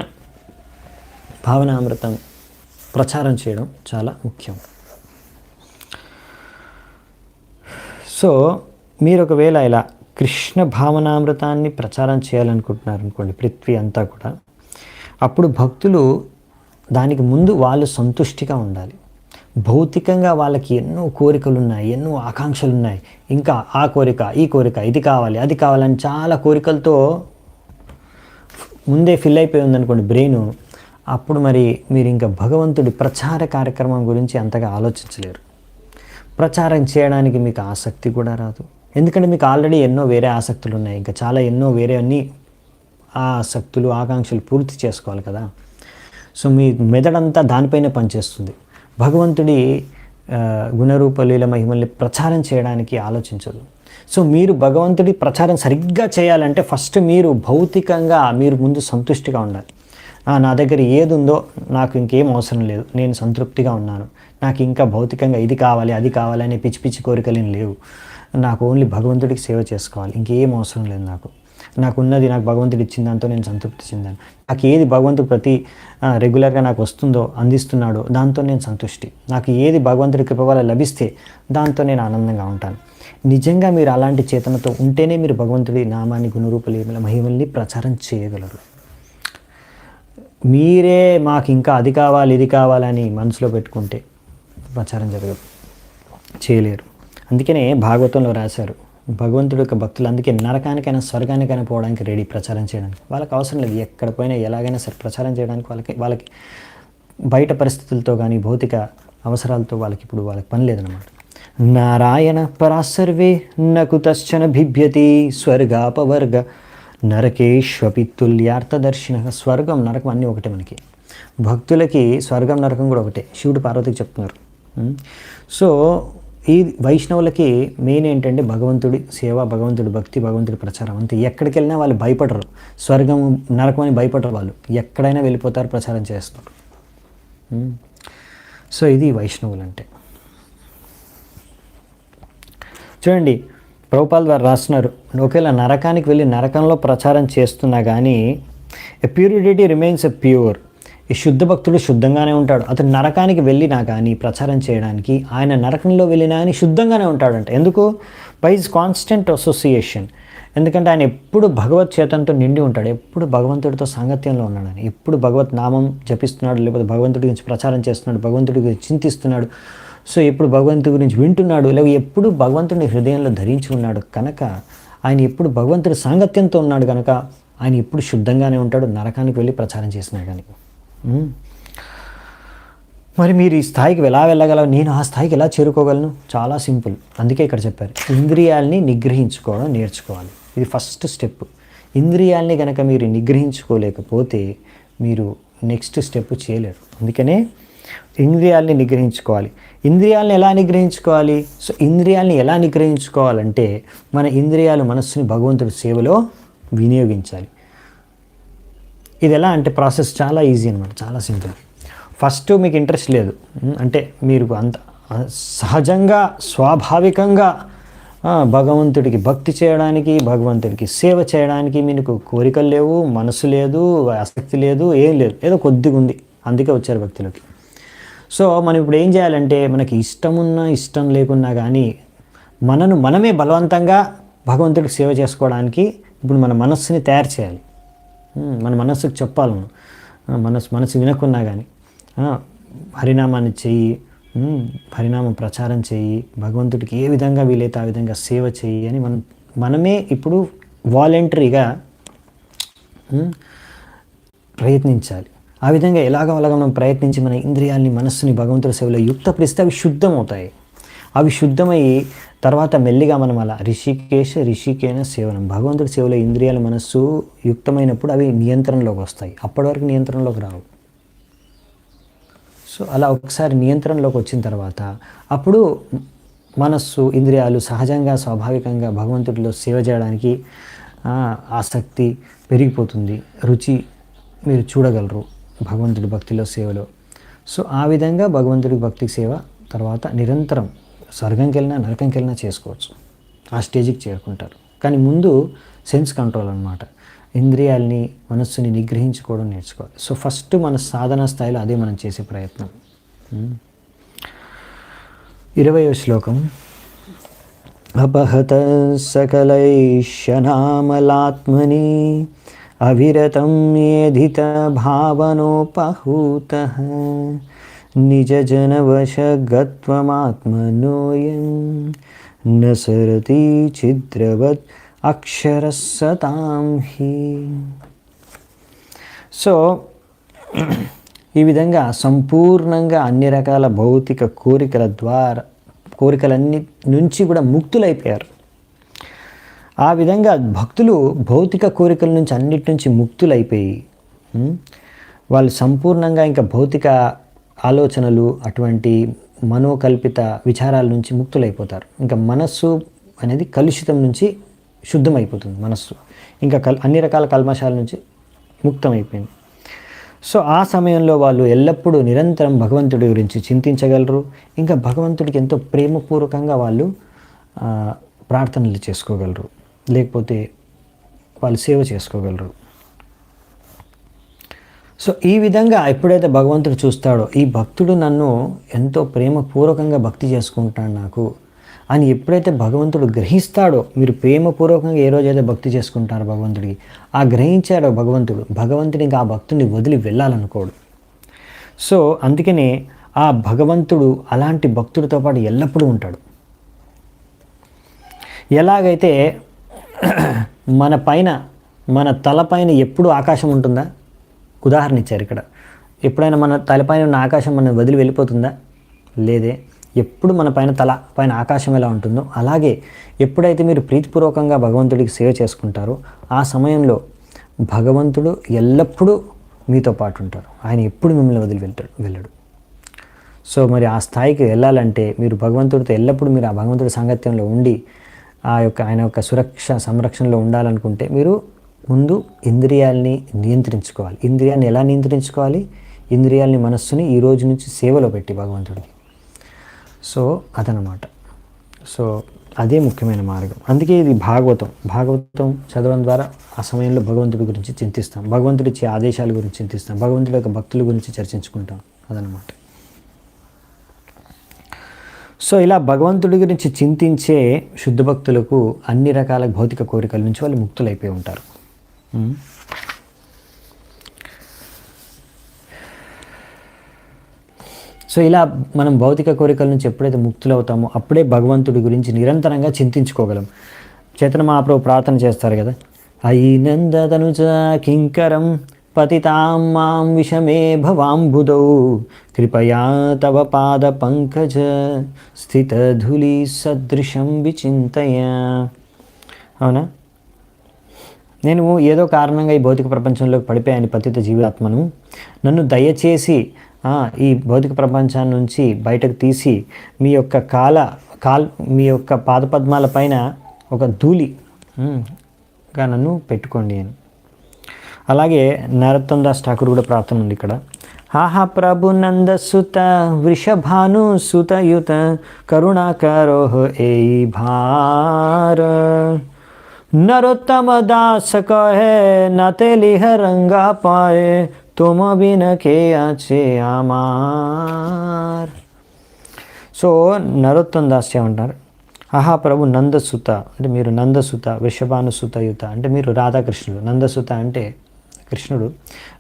A: భావనామృతం ప్రచారం చేయడం చాలా ముఖ్యం. సో మీరు ఒకవేళ ఇలా కృష్ణ భావనామృతాన్ని ప్రచారం చేయాలనుకుంటున్నారనుకోండి, పృథ్వీ అంతా కూడా, అప్పుడు భక్తులు దానికి ముందు వాళ్ళు సంతుష్టిగా ఉండాలి. భౌతికంగా వాళ్ళకి ఎన్నో కోరికలు ఉన్నాయి, ఎన్నో ఆకాంక్షలు ఉన్నాయి. ఇంకా ఆ కోరిక, ఈ కోరిక, ఇది కావాలి, అది కావాలని చాలా కోరికలతో ముందే ఫిల్ అయిపోయి ఉందనుకోండి బ్రెయిన్. అప్పుడు మరి మీరు ఇంకా భగవంతుడి ప్రచార కార్యక్రమం గురించి అంతగా ఆలోచించలేరు. ప్రచారం చేయడానికి మీకు ఆసక్తి కూడా రాదు. ఎందుకంటే మీకు ఆల్రెడీ ఎన్నో వేరే ఆసక్తులు ఉన్నాయి. ఇంకా చాలా ఎన్నో వేరే అన్ని ఆసక్తులు, ఆకాంక్షలు పూర్తి చేసుకోవాలి కదా. సో మీ మెదడంతా దానిపైనే పనిచేస్తుంది. భగవంతుడి గుణరూప లీల మహిమల్ని ప్రచారం చేయడానికి ఆలోచించదు. సో మీరు భగవంతుడి ప్రచారం సరిగ్గా చేయాలంటే ఫస్ట్ మీరు భౌతికంగా మీరు ముందు సంతుష్టిగా ఉండాలి. నా దగ్గర ఏది ఉందో నాకు ఇంకేం అవసరం లేదు, నేను సంతృప్తిగా ఉన్నాను, నాకు ఇంకా భౌతికంగా ఇది కావాలి, అది కావాలి అనే పిచ్చి పిచ్చి కోరికలు లేవు, నాకు ఓన్లీ భగవంతుడికి సేవ చేసుకోవాలి, ఇంకేం అవసరం లేదు, నాకు ఉన్నది నాకు భగవంతుడు ఇచ్చిన దాంతో నేను సంతృప్తి చెందాను, నాకు ఏది భగవంతుడు రెగ్యులర్గా నాకు వస్తుందో అందిస్తున్నాడో దాంతో నేను సంతుష్టి, నాకు ఏది భగవంతుడి కృప వల్ల లభిస్తే దాంతో నేను ఆనందంగా ఉంటాను. నిజంగా మీరు అలాంటి చేతనతో ఉంటేనే మీరు భగవంతుడి నామాన్ని, గుణరూప లీల మహిమల్ని ప్రచారం చేయగలరు. మీరే మాకు ఇంకా అది కావాలి, ఇది కావాలని మనసులో పెట్టుకుంటే ప్రచారం జరగదు, చేయలేరు. అందుకనే భాగవతంలో రాశారు, భగవంతుడి యొక్క భక్తులు అందుకే నరకానికైనా స్వర్గానికైనా పోవడానికి రెడీ ప్రచారం చేయడానికి. వాళ్ళకి అవసరం లేదు, ఎక్కడ పోయినా ఎలాగైనా సరే ప్రచారం చేయడానికి వాళ్ళకి బయట పరిస్థితులతో కానీ భౌతిక అవసరాలతో వాళ్ళకి పని లేదన్నమాట. నారాయణ పరాసర్వే నకుతశ్చన బిభ్యతి స్వర్గాపవర్గ నరకేష్వపి తుల్యార్థదర్శిన. స్వర్గం నరకం అన్నీ ఒకటే మనకి. భక్తులకి స్వర్గం నరకం కూడా ఒకటే, శివుడు పార్వతికి చెప్తున్నారు. సో ఈ వైష్ణవులకి మెయిన్ ఏంటంటే భగవంతుడి సేవ, భగవంతుడి భక్తి, భగవంతుడి ప్రచారం. అంతే. ఎక్కడికి వెళ్ళినా వాళ్ళు భయపడరు, స్వర్గం నరకం అని భయపడరు. వాళ్ళు ఎక్కడైనా వెళ్ళిపోతారు, ప్రచారం చేస్తారు. సో ఇది వైష్ణవులు అంటే. చూడండి, ప్రభుపాల్ వారు రాస్తున్నారు, ఒకవేళ నరకానికి వెళ్ళి నరకంలో ప్రచారం చేస్తున్నా కానీ ఎ ప్యూరిటీ రిమైన్స్ ఎ ప్యూర్. ఈ శుద్ధ భక్తుడు శుద్ధంగానే ఉంటాడు. అతను నరకానికి వెళ్ళినా కానీ ప్రచారం చేయడానికి, ఆయన నరకంలో వెళ్ళినా కానీ శుద్ధంగానే ఉంటాడంట. ఎందుకు? By his constant association. ఎందుకంటే ఆయన ఎప్పుడు భగవత్ చేతంతో నిండి ఉంటాడు, ఎప్పుడు భగవంతుడితో సాంగత్యంలో ఉన్నాడని, ఎప్పుడు భగవత్ నామం జపిస్తున్నాడు, లేకపోతే భగవంతుడి గురించి ప్రచారం చేస్తున్నాడు, భగవంతుడి గురించి చింతిస్తున్నాడు. సో ఎప్పుడు భగవంతుడి గురించి వింటున్నాడు, లేకపోతే ఎప్పుడు భగవంతుడిని హృదయంలో ధరించి ఉన్నాడు కనుక, ఆయన ఎప్పుడు భగవంతుడి సాంగత్యంతో ఉన్నాడు కనుక ఆయన ఎప్పుడు శుద్ధంగానే ఉంటాడు, నరకానికి వెళ్ళి ప్రచారం చేసినా కానీ. మరి మీరు ఈ స్థాయికి ఎలా వెళ్ళగలరు? నేను ఆ స్థాయికి ఎలా చేరుకోగలను? చాలా సింపుల్. అందుకే ఇక్కడ చెప్పారు, ఇంద్రియాల్ని నిగ్రహించుకోవడం నేర్చుకోవాలి. ఇది ఫస్ట్ స్టెప్. ఇంద్రియాల్ని కనుక మీరు నిగ్రహించుకోలేకపోతే మీరు నెక్స్ట్ స్టెప్ చేయలేరు. అందుకనే ఇంద్రియాల్ని నిగ్రహించుకోవాలి. ఇంద్రియాలను ఎలా నిగ్రహించుకోవాలి? సో ఇంద్రియాలని ఎలా నిగ్రహించుకోవాలంటే మన ఇంద్రియాలు మనస్సుని భగవంతుడి సేవలో వినియోగించాలి. ఇది ఎలా అంటే ప్రాసెస్ చాలా ఈజీ అనమాట, చాలా సింపుల్. ఫస్ట్ మీకు ఇంట్రెస్ట్ లేదు, అంటే మీరు అంత సహజంగా స్వాభావికంగా భగవంతుడికి భక్తి చేయడానికి, భగవంతుడికి సేవ చేయడానికి మీకు కోరికలు లేవు, మనసు లేదు, ఆసక్తి లేదు, ఏం లేదు, ఏదో కొద్దిగా ఉంది, అందుకే వచ్చారు భక్తిలోకి. సో మనం ఇప్పుడు ఏం చేయాలంటే, మనకి ఇష్టం ఉన్నా ఇష్టం లేకున్నా కానీ మనమే బలవంతంగా భగవంతుడికి సేవ చేసుకోవడానికి ఇప్పుడు మన మనస్సుని తయారు చేయాలి. మన మనస్సుకు చెప్పాలి, మనసు వినకున్నా కానీ హరినామాన్ని చెయ్యి, హరినామ ప్రచారం చెయ్యి, భగవంతుడికి ఏ విధంగా వీలైతే ఆ విధంగా సేవ చెయ్యి అని మనమే ఇప్పుడు వాలంటరీగా ప్రయత్నించాలి. ఆ విధంగా అలాగా మనం ప్రయత్నించి మన ఇంద్రియాలని, మనస్సుని భగవంతుడి సేవలో యుక్తపరిస్తే అవి శుద్ధమవుతాయి. అవి శుద్ధమయ్యి తర్వాత మెల్లిగా మనం అలా రిషికేన సేవనం, భగవంతుడి సేవలో ఇంద్రియాల, మనస్సు యుక్తమైనప్పుడు అవి నియంత్రణలోకి వస్తాయి. అప్పటి వరకు నియంత్రణలోకి రావు. సో అలా ఒకసారి నియంత్రణలోకి వచ్చిన తర్వాత అప్పుడు మనస్సు, ఇంద్రియాలు సహజంగా స్వాభావికంగా భగవంతుడిలో సేవ చేయడానికి ఆసక్తి పెరిగిపోతుంది. రుచి మీరు చూడగలరు భగవంతుడి భక్తిలో, సేవలో. సో ఆ విధంగా భగవంతుడి భక్తి సేవ తర్వాత నిరంతరం స్వర్గంకి వెళ్ళినా నరకంకి వెళ్ళినా చేసుకోవచ్చు. ఆ స్టేజ్కి చేరుకుంటారు. కానీ ముందు సెన్స్ కంట్రోల్ అనమాట, ఇంద్రియాల్ని, మనస్సుని నిగ్రహించుకోవడం నేర్చుకోవాలి. సో ఫస్ట్ మన సాధనా స్థాయిలో అదే మనం చేసే ప్రయత్నం. 20వ శ్లోకం. అపహత సకలైషనామలాత్మని అవిరతం ఏధిత భావనోపహూతః నిజజనవశగత్వమాత్మనోయం నసరతి చిద్రవత్ అక్షరసతాం హి. సో ఈ విధంగా సంపూర్ణంగా అన్ని రకాల భౌతిక కోరికలన్నీ నుంచి కూడా ముక్తులైపోయారు. ఆ విధంగా భక్తులు భౌతిక కోరికల నుంచి అన్నిటి నుంచి ముక్తులైపోయి వాళ్ళు సంపూర్ణంగా ఇంకా భౌతిక ఆలోచనలు, అటువంటి మనోకల్పిత విచారాల నుంచి ముక్తులైపోతారు. ఇంకా మనస్సు అనేది కలుషితం నుంచి శుద్ధమైపోతుంది. మనస్సు ఇంకా అన్ని రకాల కల్మషాల నుంచి ముక్తమైపోయింది. సో ఆ సమయంలో వాళ్ళు ఎల్లప్పుడూ నిరంతరం భగవంతుడి గురించి చింతించగలరు. ఇంకా భగవంతుడికి ఎంతో ప్రేమపూర్వకంగా వాళ్ళు ప్రార్థనలు చేసుకోగలరు, లేకపోతే వాళ్ళు సేవ చేసుకోగలరు. సో ఈ విధంగా ఎప్పుడైతే భగవంతుడు చూస్తాడో, ఈ భక్తుడు నన్ను ఎంతో ప్రేమపూర్వకంగా భక్తి చేసుకుంటాడు నాకు అని ఎప్పుడైతే భగవంతుడు గ్రహిస్తాడో, మీరు ప్రేమపూర్వకంగా ఏ రోజైతే భక్తి చేసుకుంటారో భగవంతుడికి, ఆ గ్రహించాడో భగవంతుడు ఇంకా ఆ భక్తుడిని వదిలి వెళ్ళాలనుకోడు. సో అందుకనే ఆ భగవంతుడు అలాంటి భక్తుడితో పాటు ఎల్లప్పుడూ ఉంటాడు. ఎలాగైతే మన తలపైన ఎప్పుడు ఆకాశం ఉంటుందా, ఉదాహరణ ఇచ్చారు ఇక్కడ. ఎప్పుడైనా మన తలపైన ఉన్న ఆకాశం మనం వదిలి వెళ్ళిపోతుందా? లేదే. ఎప్పుడు మన పైన ఆకాశం ఎలా ఉంటుందో అలాగే ఎప్పుడైతే మీరు ప్రీతిపూర్వకంగా భగవంతుడికి సేవ చేసుకుంటారో ఆ సమయంలో భగవంతుడు ఎల్లప్పుడూ మీతో పాటు ఉంటారు. ఆయన ఎప్పుడు మిమ్మల్ని వదిలి వెళ్ళడు. సో మరి ఆ స్థాయికి వెళ్ళాలంటే మీరు భగవంతుడితో ఎల్లప్పుడూ మీరు ఆ భగవంతుడి సాంగత్యంలో ఉండి ఆయన యొక్క సంరక్షణలో ఉండాలనుకుంటే మీరు ముందు ఇంద్రియాల్ని నియంత్రించుకోవాలి. ఇంద్రియాన్ని ఎలా నియంత్రించుకోవాలి? ఇంద్రియాల్ని, మనస్సుని ఈ రోజు నుంచి సేవలో పెట్టి భగవంతుడికి. సో అదనమాట. సో అదే ముఖ్యమైన మార్గం. అందుకే ఇది భాగవతం చదవడం ద్వారా ఆ సమయంలో భగవంతుడి గురించి చింతిస్తాం, భగవంతుడి ఇచ్చే ఆదేశాల గురించి చింతిస్తాం, భగవంతుడి యొక్క భక్తుల గురించి చర్చించుకుంటాం. అదనమాట. సో ఇలా భగవంతుడి గురించి చింతించే శుద్ధ భక్తులకు అన్ని రకాల భౌతిక కోరికల నుంచి వాళ్ళు ముక్తులైపోయి ఉంటారు. సో ఇలా మనం భౌతిక కోరికల నుంచి ఎప్పుడైతే ముక్తులవుతామో అప్పుడే భగవంతుడి గురించి నిరంతరంగా చింతించుకోగలం. చైతన్య మహాప్రభు ప్రార్థన చేస్తారు కదా, అయినందతనుజ కింకరం పతితాం మాం విషమే భవాంబుదౌ కృపయా తవ పాద పంకజ స్థితధులి సదృశం విచింతయ. అవునా, నేను ఏదో కారణంగా ఈ భౌతిక ప్రపంచంలోకి పడిపోయాను, పతిత జీవాత్మను, నన్ను దయచేసి ఈ భౌతిక ప్రపంచాన్ని నుంచి బయటకు తీసి మీ యొక్క పాదపద్మాల పైన ఒక ధూళిగా నన్ను పెట్టుకోండి అని. అలాగే నరోత్తమ్ దాస్ ఠాకూర్ కూడా ప్రార్థన ఉంది ఇక్కడ. ఆహా ప్రభు నందసుత వృషభాను సుతయుత కరుణాకరో ఏ భార నరోత్తమ దాస్ కహే నతెలిహ రంగా పాయే తుమ బిన కే ఆచే ఆమార్. సో నరోత్తమ్ దాస్ ఏమంటారు, ఆహా ప్రభు నందసుత అంటే మీరు నందసుత, వృషభానుసుతయుత అంటే మీరు రాధాకృష్ణుడు. నందసుత అంటే కృష్ణుడు,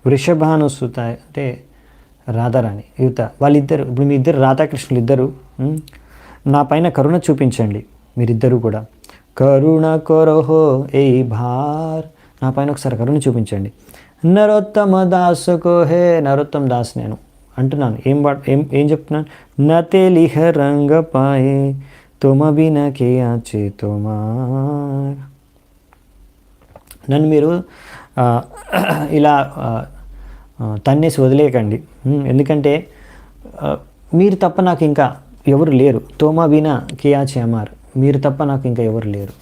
A: వృషభానుసుత అంటే రాధారాణి యుత. వాళ్ళిద్దరు, ఇప్పుడు మీ ఇద్దరు రాధాకృష్ణులు ఇద్దరు నా పైన కరుణ చూపించండి మీరిద్దరూ కూడా. కరుణ కొరహో ఏ భార్, నా పైన ఒకసారి కరుణ చూపించండి. నరోత్తమ దాసుకో హే, నరోత్తమ దాస్ నేను అంటున్నాను. ఏం చెప్తున్నాను, నతే లిహ రంగ పాయే తుమ బిన కే ఆచే తుమార్. నన్ను మీరు ఇలా తన్నేసి వదిలేయకండి, ఎందుకంటే మీరు తప్ప నాకు ఇంకా ఎవరు లేరు. తోమా బినా కే ఆచే అమార్, మీరు తప్ప నాకు ఇంకా ఎవరు లేరు.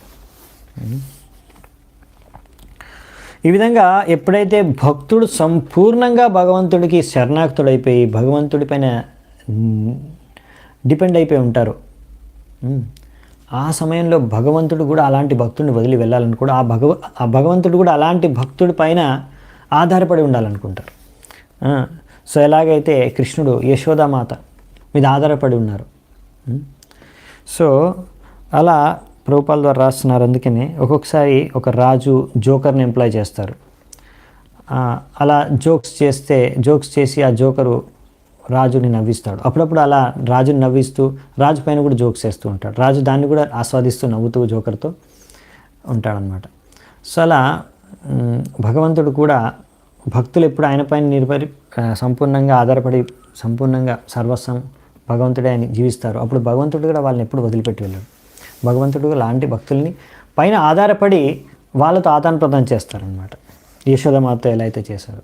A: ఈ విధంగా ఎప్పుడైతే భక్తుడు సంపూర్ణంగా భగవంతుడికి శరణాగతుడైపోయి భగవంతుడిపైన డిపెండ్ అయిపోయి ఉంటారో, ఆ సమయంలో భగవంతుడు కూడా అలాంటి భక్తుడిని వదిలి వెళ్ళాలని కూడా ఆ భగవంతుడు కూడా అలాంటి భక్తుడి పైన ఆధారపడి ఉండాలనుకుంటారు. సో ఎలాగైతే కృష్ణుడు యశోదామాత మీద ఆధారపడి ఉన్నారు. సో అలా ప్రభుపాల్ ద్వారా రాస్తున్నారు. అందుకనే ఒక్కొక్కసారి ఒక రాజు జోకర్ని ఎంప్లాయ్ చేస్తారు. అలా జోక్స్ చేసి ఆ జోకరు రాజుని నవ్విస్తాడు. అప్పుడప్పుడు అలా రాజుని నవ్విస్తూ రాజు పైన కూడా జోక్స్ చేస్తూ ఉంటాడు. రాజు దాన్ని కూడా ఆస్వాదిస్తూ నవ్వుతూ జోకర్తో ఉంటాడనమాట. సో అలా భగవంతుడు కూడా భక్తులు ఎప్పుడు ఆయన పైన సంపూర్ణంగా ఆధారపడి సంపూర్ణంగా సర్వస్వం భగవంతుడే అని జీవిస్తారు. అప్పుడు భగవంతుడు కూడా వాళ్ళని ఎప్పుడు వదిలిపెట్టి వెళ్ళాడు. భగవంతుడు లాంటి భక్తుల్ని పైన ఆధారపడి వాళ్ళతో ఆదాన ప్రదానం చేస్తారనమాట. యశోదమాత ఎలా అయితే చేశారు.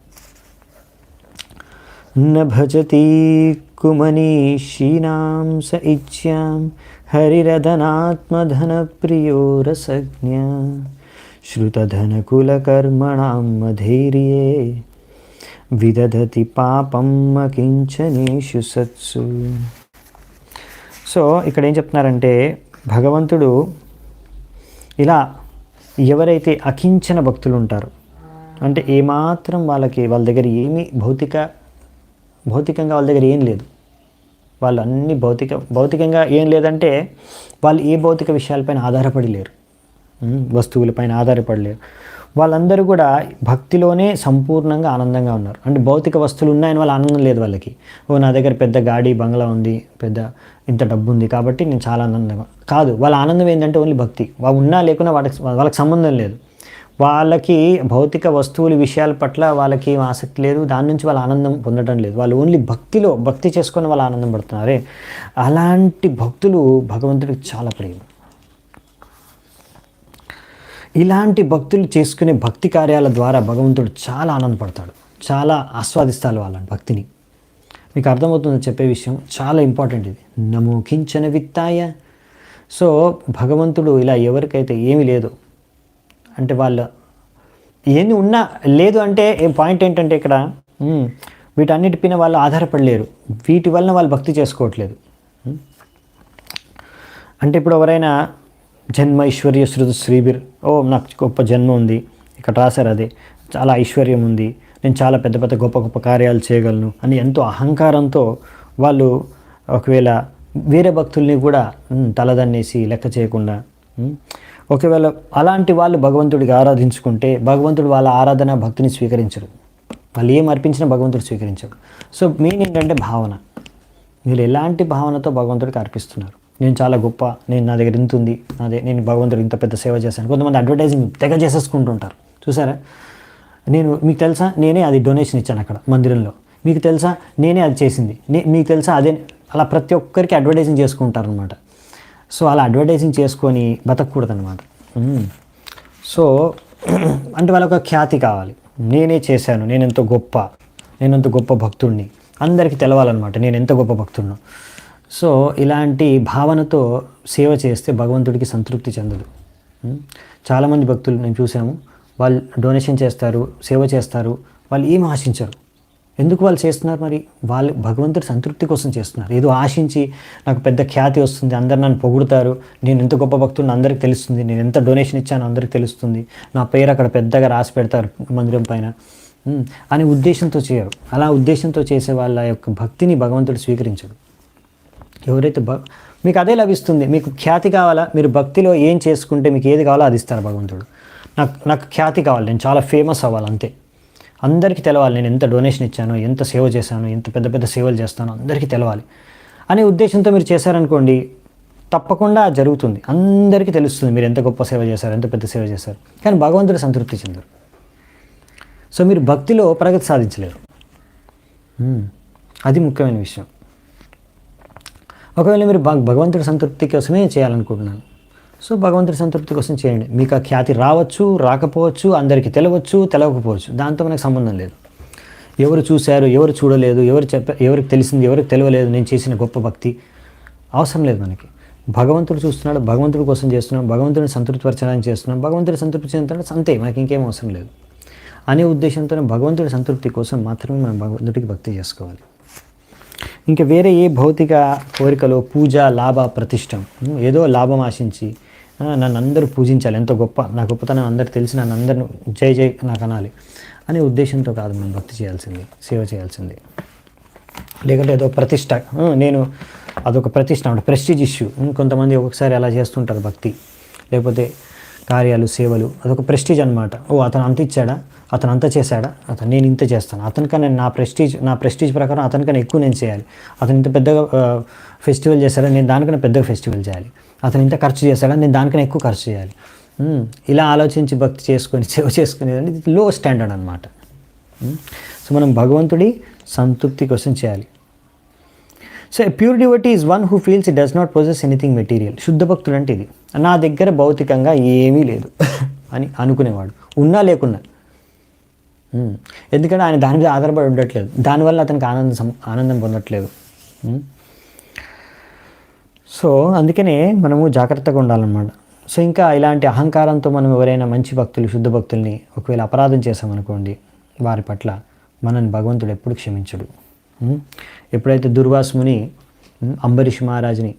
A: న భజతి కుమనీషీనాం స ఇచ్ఛాం హరిరధనాత్మధన ప్రియో రసజ్ఞ శ్రుతధనకులకర్మణాం మధైర్యే విదధతి పాపం అకించనేషు సత్సు. సో ఇక్కడ ఏం చెప్తున్నారంటే భగవంతుడు ఇలా ఎవరైతే అకించన భక్తులు ఉంటారో, అంటే ఏమాత్రం వాళ్ళ దగ్గర ఏమీ భౌతికంగా వాళ్ళ దగ్గర ఏం లేదు, వాళ్ళు అన్ని భౌతికంగా ఏం లేదంటే వాళ్ళు ఏ భౌతిక విషయాలపైన ఆధారపడి లేరు, వస్తువులపైన ఆధారపడలేరు. వాళ్ళందరూ కూడా భక్తిలోనే సంపూర్ణంగా ఆనందంగా ఉన్నారు. అంటే భౌతిక వస్తువులు ఉన్నాయని వాళ్ళ ఆనందం లేదు వాళ్ళకి. నా దగ్గర పెద్ద గాడి బంగ్లా ఉంది, పెద్ద ఇంత డబ్బు ఉంది కాబట్టి నేను చాలా ఆనందంగా కాదు. వాళ్ళ ఆనందం ఏంటంటే ఓన్లీ భక్తి. వాళ్ళు ఉన్నా లేకున్నా వాళ్ళకి సంబంధం లేదు. వాళ్ళకి భౌతిక వస్తువుల విషయాల పట్ల వాళ్ళకి ఏం ఆసక్తి లేదు, దాని నుంచి వాళ్ళ ఆనందం పొందడం లేదు. వాళ్ళు ఓన్లీ భక్తి చేసుకొని వాళ్ళు ఆనందం పడుతున్నారే. అలాంటి భక్తులు భగవంతుడికి చాలా ప్రియం. ఇలాంటి భక్తులు చేసుకునే భక్తి కార్యాల ద్వారా భగవంతుడు చాలా ఆనందపడతాడు, చాలా ఆస్వాదిస్తాడు వాళ్ళ భక్తిని. మీకు అర్థమవుతుందని చెప్పే విషయం చాలా ఇంపార్టెంట్ ఇది. నమో కించన విత్తాయ. సో భగవంతుడు ఇలా ఎవరికైతే ఏమీ లేదు అంటే వాళ్ళ ఏమి ఉన్నా లేదు అంటే పాయింట్ ఏంటంటే ఇక్కడ వీటన్నిటిపైన వాళ్ళు ఆధారపడలేరు, వీటి వలన వాళ్ళు భక్తి చేసుకోవట్లేదు. అంటే ఇప్పుడు ఎవరైనా జన్మ ఐశ్వర్య శృతి శ్రీబిర్, నాకు గొప్ప జన్మ ఉంది, ఇక్కడ రాశారు అదే, చాలా ఐశ్వర్యం ఉంది, నేను చాలా పెద్ద పెద్ద గొప్ప గొప్ప కార్యాలు చేయగలను అని ఎంతో అహంకారంతో వాళ్ళు ఒకవేళ వేరే భక్తుల్ని కూడా తలదన్నేసి లెక్క చేయకుండా, ఒకవేళ అలాంటి వాళ్ళు భగవంతుడికి ఆరాధించుకుంటే భగవంతుడు వాళ్ళ ఆరాధన భక్తిని స్వీకరించరు. వాళ్ళు ఏం అర్పించినా భగవంతుడు స్వీకరించరు. సో మెయిన్ ఏంటంటే భావన. మీరు ఎలాంటి భావనతో భగవంతుడికి అర్పిస్తున్నారు. నేను చాలా గొప్ప, నా దగ్గర ఇంత ఉంది, నేను భగవంతుడికి ఇంత పెద్ద సేవ చేశాను. కొంతమంది అడ్వర్టైజింగ్ తెగ చేసేసుకుంటుంటారు చూసారా. మీకు తెలుసా నేనే అది డొనేషన్ ఇచ్చాను అక్కడ మందిరంలో, మీకు తెలుసా నేనే అది చేసింది, మీకు తెలుసా అదే, అలా ప్రతి ఒక్కరికి అడ్వర్టైజింగ్ చేసుకుంటారు అనమాట. సో అలా అడ్వర్టైజింగ్ చేసుకొని బతకూడదు అనమాట. సో అంటే వాళ్ళకు ఖ్యాతి కావాలి, నేనే చేశాను, నేనెంత గొప్ప భక్తుడిని, అందరికీ తెలవాలన్నమాట నేను ఎంత గొప్ప భక్తుడినో. సో ఇలాంటి భావనతో సేవ చేస్తే భగవంతుడికి సంతృప్తి చెందదు. చాలామంది భక్తులు నేను చూసాము, వాళ్ళు డొనేషన్ చేస్తారు, సేవ చేస్తారు, వాళ్ళు ఏం ఆశించరు. ఎందుకు వాళ్ళు చేస్తున్నారు? మరి వాళ్ళు భగవంతుడి సంతృప్తి కోసం చేస్తున్నారు. ఏదో ఆశించి నాకు పెద్ద ఖ్యాతి వస్తుంది, అందరు నన్ను పొగుడుతారు, నేను ఎంత గొప్ప భక్తుడిని అందరికీ తెలుస్తుంది, నేను ఎంత డొనేషన్ ఇచ్చానో అందరికీ తెలుస్తుంది, నా పేరు అక్కడ పెద్దగా రాసి పెడతారు మందిరం పైన అనే ఉద్దేశంతో చేయరు. అలా ఉద్దేశంతో చేసే వాళ్ళ యొక్క భక్తిని భగవంతుడు స్వీకరించడు. ఎవరైతే మీకు అదే లభిస్తుంది. మీకు ఖ్యాతి కావాలా? మీరు భక్తిలో ఏం చేసుకుంటే మీకు ఏది కావాలో అది ఇస్తారు భగవంతుడు. నాకు ఖ్యాతి కావాలి, నేను చాలా ఫేమస్ అవ్వాలి, అంతే. అందరికీ తెలవాలి నేను ఎంత డొనేషన్ ఇచ్చానో, ఎంత సేవ చేశానో, ఎంత పెద్ద పెద్ద సేవలు చేస్తానో అందరికీ తెలవాలి అనే ఉద్దేశంతో మీరు చేశారనుకోండి, తప్పకుండా జరుగుతుంది. అందరికీ తెలుస్తుంది మీరు ఎంత గొప్ప సేవ చేశారు, ఎంత పెద్ద సేవ చేశారు. కానీ భగవంతుడు సంతృప్తి చెందరు. సో మీరు భక్తిలో ప్రగతి సాధించలేరు. అది ముఖ్యమైన విషయం. ఒకవేళ మీరు భగవంతుడి సంతృప్తి కోసమే చేయాలనుకుంటున్నాను, సో భగవంతుడి సంతృప్తి కోసం చేయండి. మీకు ఆ ఖ్యాతి రావచ్చు, రాకపోవచ్చు, అందరికీ తెలవకపోవచ్చు, దాంతో మనకు సంబంధం లేదు. ఎవరు చూశారు, ఎవరు చూడలేదు, ఎవరికి తెలిసింది, ఎవరికి తెలియలేదు నేను చేసిన గొప్ప భక్తి అవసరం లేదు మనకి. భగవంతుడు చూస్తున్నాడు, భగవంతుడి కోసం చేస్తున్నాం, భగవంతుడిని సంతృప్తిపరచడానికి చేస్తున్నాం, భగవంతుడి సంతృప్తి చెందుతాడు, అంతే. మనకి ఇంకేం అవసరం లేదు అనే ఉద్దేశంతోనే భగవంతుడి సంతృప్తి కోసం మాత్రమే మనం భగవంతుడికి భక్తి చేసుకోవాలి. ఇంకా వేరే ఏ భౌతిక కోరికలో పూజ, లాభ, ప్రతిష్టం, ఏదో లాభం ఆశించి నన్ను అందరూ పూజించాలి, ఎంతో గొప్ప, నా గొప్పతనం అందరూ తెలిసి నన్ను అందరిని జై జై నాకు అనాలి అనే ఉద్దేశంతో కాదు మనం భక్తి చేయాల్సింది, సేవ చేయాల్సింది. లేకుంటే ఏదో ప్రతిష్ట, నేను అదొక ప్రతిష్ట అంటే ప్రెస్టీజ్ ఇష్యూ. కొంతమంది ఒక్కొక్కసారి అలా చేస్తుంటారు భక్తి, లేకపోతే కార్యాలు, సేవలు, అదొక ప్రెస్టీజ్ అనమాట. అతను అంత ఇచ్చాడా, అతను అంత చేశాడా, నేను ఇంత చేస్తాను, అతనికన్నా నా ప్రెస్టీజ్ ప్రకారం అతనికన్నా ఎక్కువ నేను చేయాలి, అతను ఇంత పెద్దగా ఫెస్టివల్ చేశాడా, నేను దానికన్నా పెద్దగా ఫెస్టివల్ చేయాలి, అతను ఇంత ఖర్చు చేశాడా, నేను దానికన్నా ఎక్కువ ఖర్చు చేయాలి. ఇలా ఆలోచించి భక్తి చేసుకొని సేవ చేసుకునేది ఇది లో స్టాండర్డ్ అనమాట. సో మనం భగవంతుడి సంతృప్తి కోసం చేయాలి. So pure devotee is one who feels it does not possess anything material. శుద్ధ భక్తుడు అంటే ఇది, నా దగ్గర భౌతికంగా ఏమీ లేదు అని అనుకునేవాడు, ఉన్నా లేకున్నా. ఎందుకంటే ఆయన దాని మీద ఆధారపడి ఉండట్లేదు, దానివల్ల అతనికి ఆనందం పొందట్లేదు. సో అందుకనే మనము జాగ్రత్తగా ఉండాలన్నమాట. సో ఇంకా ఇలాంటి అహంకారంతో మనం ఎవరైనా మంచి భక్తులు, శుద్ధ భక్తుల్ని ఒకవేళ అపరాధం చేసామనుకోండి, వారి పట్ల మనల్ని భగవంతుడు ఎప్పుడు క్షమించడు. ఎప్పుడైతే దుర్వాసుముని అంబరీష్ మహారాజుని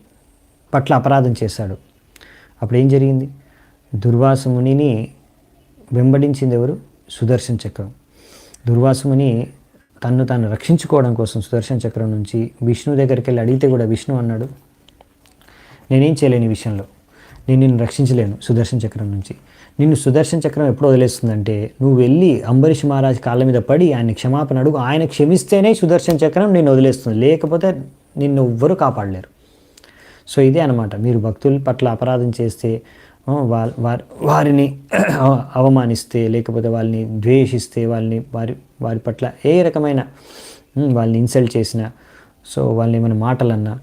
A: పట్ల అపరాధం చేశాడు, అప్పుడు ఏం జరిగింది? దుర్వాసుమునిని వెంబడించింది ఎవరు? సుదర్శన చక్రం. దుర్వాసుముని తాను రక్షించుకోవడం కోసం సుదర్శన చక్రం నుంచి విష్ణు దగ్గరికి వెళ్ళి అడిగితే కూడా విష్ణు అన్నాడు, నేనేం చేయలేను ఈ విషయంలో, నేను నిన్ను రక్షించలేను సుదర్శన చక్రం నుంచి. నిన్ను సుదర్శన చక్రం ఎప్పుడు వదిలేస్తుందంటే నువ్వు వెళ్ళి అంబరీష్ మహారాజ్ కాళ్ళ మీద పడి ఆయన క్షమాపణ అడుగు, ఆయన క్షమిస్తేనే సుదర్శన చక్రం నిన్ను వదిలేస్తుంది, లేకపోతే నిన్ను ఎవ్వరూ కాపాడలేరు. సో ఇదే అనమాట, మీరు భక్తుల పట్ల అపరాధం చేస్తే, వారిని అవమానిస్తే, లేకపోతే వాళ్ళని ద్వేషిస్తే, వారి పట్ల ఏ రకమైన వాళ్ళని ఇన్సల్ట్ చేసినా, సో వాళ్ళని ఏమైనా మాటలన్నా,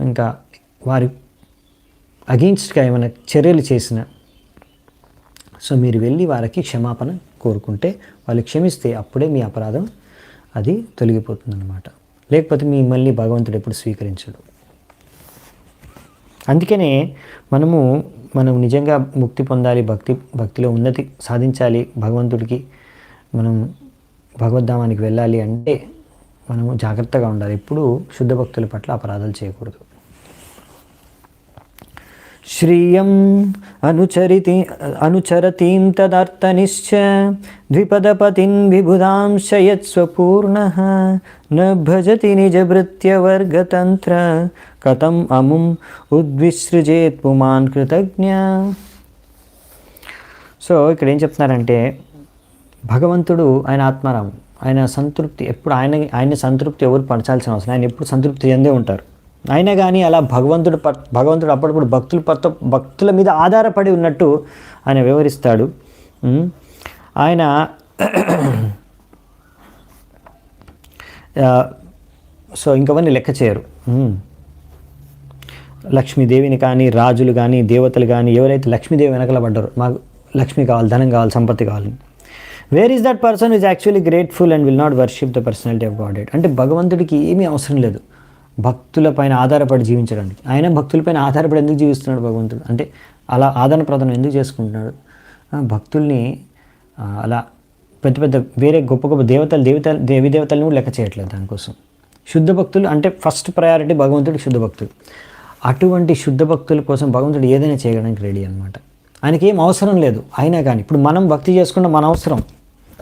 A: ఇంకా వారి అగెయిన్స్ట్గా ఏమైనా చర్యలు చేసినా, సో మీరు వెళ్ళి వారికి క్షమాపణ కోరుకుంటే, వాళ్ళు క్షమిస్తే అప్పుడే మీ అపరాధం అది తొలగిపోతుందన్నమాట. లేకపోతే మిమ్మల్ని భగవంతుడు ఎప్పుడు స్వీకరించడు. అందుకనే మనం నిజంగా ముక్తి పొందాలి, భక్తిలో ఉన్నతి సాధించాలి, భగవంతుడికి మనం భగవద్ధామానికి వెళ్ళాలి అంటే మనము జాగ్రత్తగా ఉండాలి. ఎప్పుడూ శుద్ధ భక్తుల పట్ల అపరాధాలు చేయకూడదు. శ్రియం అనుచరతీం తదర్థనిశ్చ ద్విపదపతిన్ విబుధాంశ యత్స్వపూర్ణః న భజతి నిజభృత్యవర్గతంత్ర కథం అముం ఉద్విసృజేత్ పుమాన్ కృతజ్ఞ. సో ఇక్కడ ఏం చెప్తున్నారంటే, భగవంతుడు ఆయన ఆత్మారాము, ఆయన సంతృప్తి ఎప్పుడు ఆయన సంతృప్తి ఎవరు పరచాల్సిన అవసరం, ఆయన ఎప్పుడు సంతృప్తి చెందే ఉంటారు. అయినా కానీ అలా భగవంతుడు అప్పుడప్పుడు భక్తుల మీద ఆధారపడి ఉన్నట్టు ఆయన వివరిస్తాడు. ఆయన సో ఇంకవన్నీ లెక్క చేయరు. లక్ష్మీదేవిని కానీ, రాజులు కానీ, దేవతలు కానీ, ఎవరైతే లక్ష్మీదేవి వెనకల పడ్డారో, మాకు లక్ష్మి కావాలి, ధనం కావాలి, సంపత్తి కావాలి, where is that person is actually grateful and will not worship the personality of God. అంటే భగవంతుడికి ఏమీ అవసరం లేదు భక్తులపైన ఆధారపడి జీవించడానికి. ఆయన భక్తులపైన ఆధారపడి ఎందుకు జీవిస్తున్నాడు భగవంతుడు అంటే, అలా ఆదాన ప్రదానం ఎందుకు చేసుకుంటున్నాడు? భక్తుల్ని అలా పెద్ద పెద్ద వేరే గొప్ప గొప్ప దేవి దేవతలను కూడా లెక్క చేయట్లేదు దానికోసం. శుద్ధ భక్తులు అంటే ఫస్ట్ ప్రయారిటీ భగవంతుడికి శుద్ధ భక్తులు. అటువంటి శుద్ధ భక్తుల కోసం భగవంతుడు ఏదైనా చేయడానికి రెడీ అనమాట. ఆయనకి ఏం అవసరం లేదు. అయినా కానీ ఇప్పుడు మనం భక్తి చేసుకుంటాం,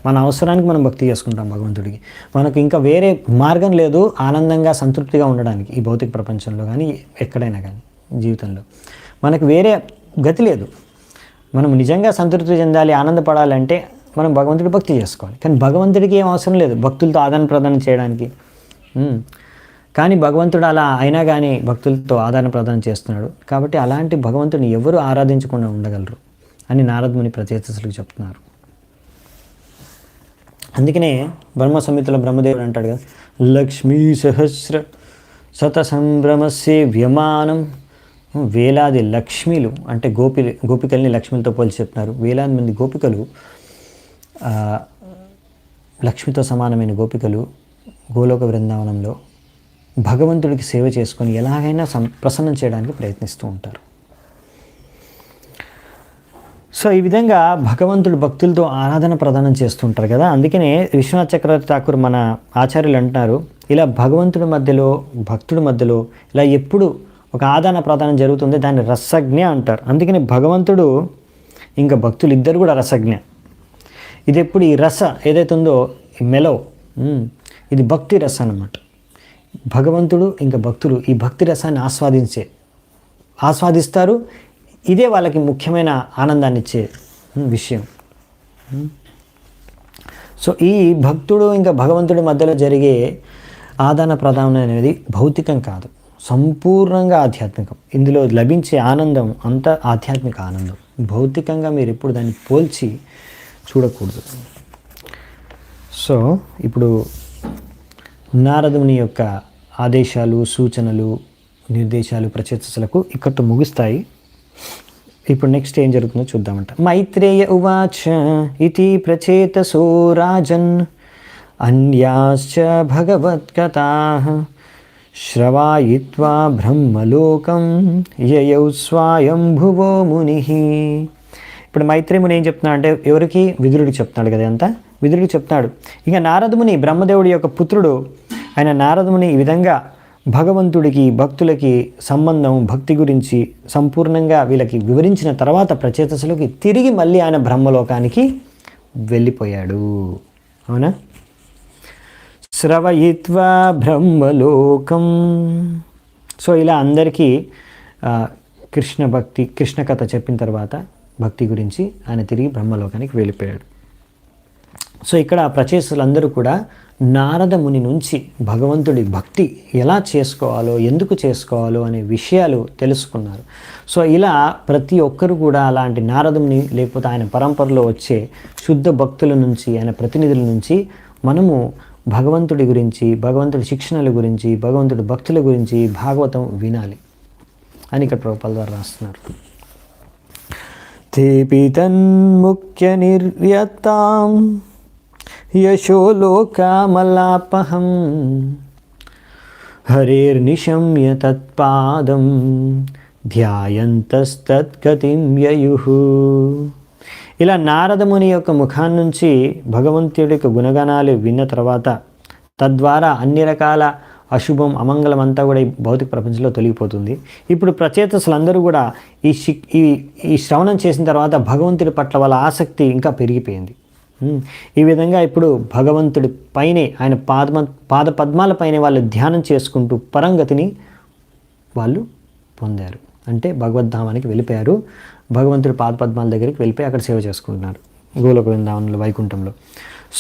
A: మన అవసరానికి మనం భక్తి చేసుకుంటాం భగవంతుడికి. మనకు ఇంకా వేరే మార్గం లేదు ఆనందంగా సంతృప్తిగా ఉండడానికి ఈ భౌతిక ప్రపంచంలో కానీ ఎక్కడైనా కానీ జీవితంలో మనకు వేరే గతి లేదు. మనం నిజంగా సంతృప్తి చెందాలి, ఆనందపడాలంటే మనం భగవంతుడి భక్తి చేసుకోవాలి. కానీ భగవంతుడికి ఏం అవసరం లేదు భక్తులతో ఆదాన ప్రదానం చేయడానికి. కానీ భగవంతుడు అలా అయినా కానీ భక్తులతో ఆదాన ప్రదానం చేస్తున్నాడు. కాబట్టి అలాంటి భగవంతుడిని ఎవరు ఆరాధించకుండా ఉండగలరు అని నారదముని ప్రచేతసులకు చెప్తున్నారు. అందుకనే బ్రహ్మ సంహితలో బ్రహ్మదేవుడు అంటాడు కదా, లక్ష్మీ సహస్ర శత సంభ్రమస్యే వ్యమానం. వేలాది లక్ష్మీలు అంటే గోపికల్ని లక్ష్మిలతో పోల్చి చెప్తున్నారు. వేలాది మంది గోపికలు, లక్ష్మితో సమానమైన గోపికలు గోలోక బృందావనంలో భగవంతుడికి సేవ చేసుకొని ఎలాగైనా ప్రసన్నం చేయడానికి ప్రయత్నిస్తూ ఉంటారు. సో ఈ విధంగా భగవంతుడు భక్తులతో ఆరాధన ప్రదానం చేస్తుంటారు కదా. అందుకనే విశ్వనాథ్ చక్రవర్తి ఠాకూర్ మన ఆచార్యులు అంటున్నారు, ఇలా భగవంతుడి మధ్యలో భక్తుడి మధ్యలో ఇలా ఎప్పుడు ఒక ఆదాన ప్రదానం జరుగుతుంది, దాన్ని రసజ్ఞ అంటారు. అందుకని భగవంతుడు ఇంకా భక్తులు ఇద్దరు కూడా రసజ్ఞ. ఇది ఎప్పుడు ఈ రస ఏదైతే ఉందో ఈ మెలో, ఇది భక్తి రస అన్నమాట. భగవంతుడు ఇంకా భక్తులు ఈ భక్తి రసాన్ని ఆస్వాదిస్తారు. ఇదే వాళ్ళకి ముఖ్యమైన ఆనందాన్ని ఇచ్చే విషయం. సో ఈ భక్తుడు ఇంకా భగవంతుడి మధ్యలో జరిగే ఆదాన ప్రదానం అనేది భౌతికం కాదు, సంపూర్ణంగా ఆధ్యాత్మికం. ఇందులో లభించే ఆనందం అంతా ఆధ్యాత్మిక ఆనందం. భౌతికంగా మీరు ఎప్పుడు దాన్ని పోల్చి చూడకూడదు. సో ఇప్పుడు నారదుని యొక్క ఆదేశాలు, సూచనలు, నిర్దేశాలు ప్రచేతసులకు ఇక్కడితో ముగుస్తాయి. ఇప్పుడు నెక్స్ట్ ఏం జరుగుతుందో చూద్దామంట. మైత్రేయ ఉవాచ ఇతి ప్రచేతసో రాజన్ అన్యాశ్చ భగవత్కథాః శ్రవాయిత్వా బ్రహ్మలోకం యయౌ స్వయంభువో మునిః. ఇప్పుడు మైత్రేయుని ఏం చెప్తున్నాడు అంటే ఎవరికి? విదురుడికి చెప్తున్నాడు కదా. అంతా విదురుడికి చెప్తున్నాడు. ఇక నారదముని బ్రహ్మదేవుడి యొక్క పుత్రుడు ఆయన నారదముని ఈ విధంగా భగవంతుడికి భక్తులకి సంబంధం, భక్తి గురించి సంపూర్ణంగా వీళ్ళకి వివరించిన తర్వాత ప్రచేతసులకి తిరిగి మళ్ళీ ఆయన బ్రహ్మలోకానికి వెళ్ళిపోయాడు. అవునా? శ్రవయిత్వా బ్రహ్మలోకం. సో ఇలా అందరికీ కృష్ణ కథ చెప్పిన తర్వాత భక్తి గురించి ఆయన తిరిగి బ్రహ్మలోకానికి వెళ్ళిపోయాడు. సో ఇక్కడ ప్రచేతసులందరూ కూడా నారద ముని నుంచి భగవంతుడి భక్తి ఎలా చేసుకోవాలో, ఎందుకు చేసుకోవాలో అనే విషయాలు తెలుసుకున్నారు. సో ఇలా ప్రతి ఒక్కరు కూడా అలాంటి నారదుని లేకపోతే ఆయన పరంపరలో వచ్చే శుద్ధ భక్తుల నుంచి, ఆయన ప్రతినిధుల నుంచి మనము భగవంతుడి గురించి, భగవంతుడి శిక్షణల గురించి, భగవంతుడి భక్తుల గురించి భాగవతం వినాలి అని ఇక్కడ ప్రభుపాదుల ద్వారా రాస్తున్నారు. తేపి తన్ముఖ్య నిర్యతాం యశో లోకామలాపహం హరేర్నిశమ్య తత్పాదం ధ్యాయంతస్తత్గతిం యయుః. ఇలా నారదముని యొక్క ముఖాన్ని నుంచి భగవంతుడి యొక్క గుణగణాలు విన్న తర్వాత తద్వారా అన్ని రకాల అశుభం, అమంగళం అంతా కూడా ఈ భౌతిక ప్రపంచంలో తొలగిపోతుంది. ఇప్పుడు ప్రచేతసులందరూ కూడా ఈ శ్రవణం చేసిన తర్వాత భగవంతుడి పట్ల వాళ్ళ ఆసక్తి ఇంకా పెరిగిపోయింది. ఈ విధంగా ఇప్పుడు భగవంతుడి పైనే, ఆయన పాద పద్మాల పైనే వాళ్ళు ధ్యానం చేసుకుంటూ పరంగతిని వాళ్ళు పొందారు. అంటే భగవద్ధామానికి వెళ్ళిపోయారు. భగవంతుడి పాద పద్మాల దగ్గరికి వెళ్ళిపోయి అక్కడ సేవ చేసుకుంటున్నారు గోలోక బృందావనంలో, వైకుంఠంలో.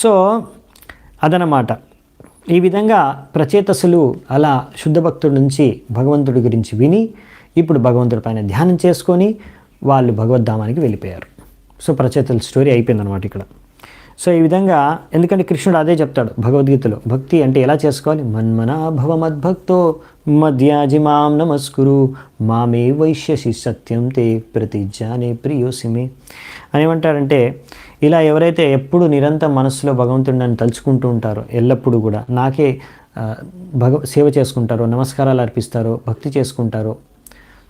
A: సో అదనమాట. ఈ విధంగా ప్రచేతసులు అలా శుద్ధ భక్తుడి నుంచి భగవంతుడి గురించి విని ఇప్పుడు భగవంతుడి పైన ధ్యానం చేసుకొని వాళ్ళు భగవద్ధామానికి వెళ్ళిపోయారు. సో ప్రచేతల స్టోరీ అయిపోయిందనమాట ఇక్కడ. సో ఈ విధంగా, ఎందుకంటే కృష్ణుడు అదే చెప్తాడు భగవద్గీతలో, భక్తి అంటే ఎలా చేసుకోవాలి. మన్మనా భవ మద్భక్తో మధ్యాజిమాం నమస్కురు మామే వైశ్యసి సత్యం తే ప్రతిజ్ఞానే ప్రియోసిమే అని ఏమంటారంటే, ఇలా ఎవరైతే ఎప్పుడు నిరంతరం మనస్సులో భగవంతుడిని నన్ను తలుచుకుంటూ ఉంటారో, ఎల్లప్పుడూ కూడా నాకే సేవ చేసుకుంటారో, నమస్కారాలు అర్పిస్తారో, భక్తి చేసుకుంటారో,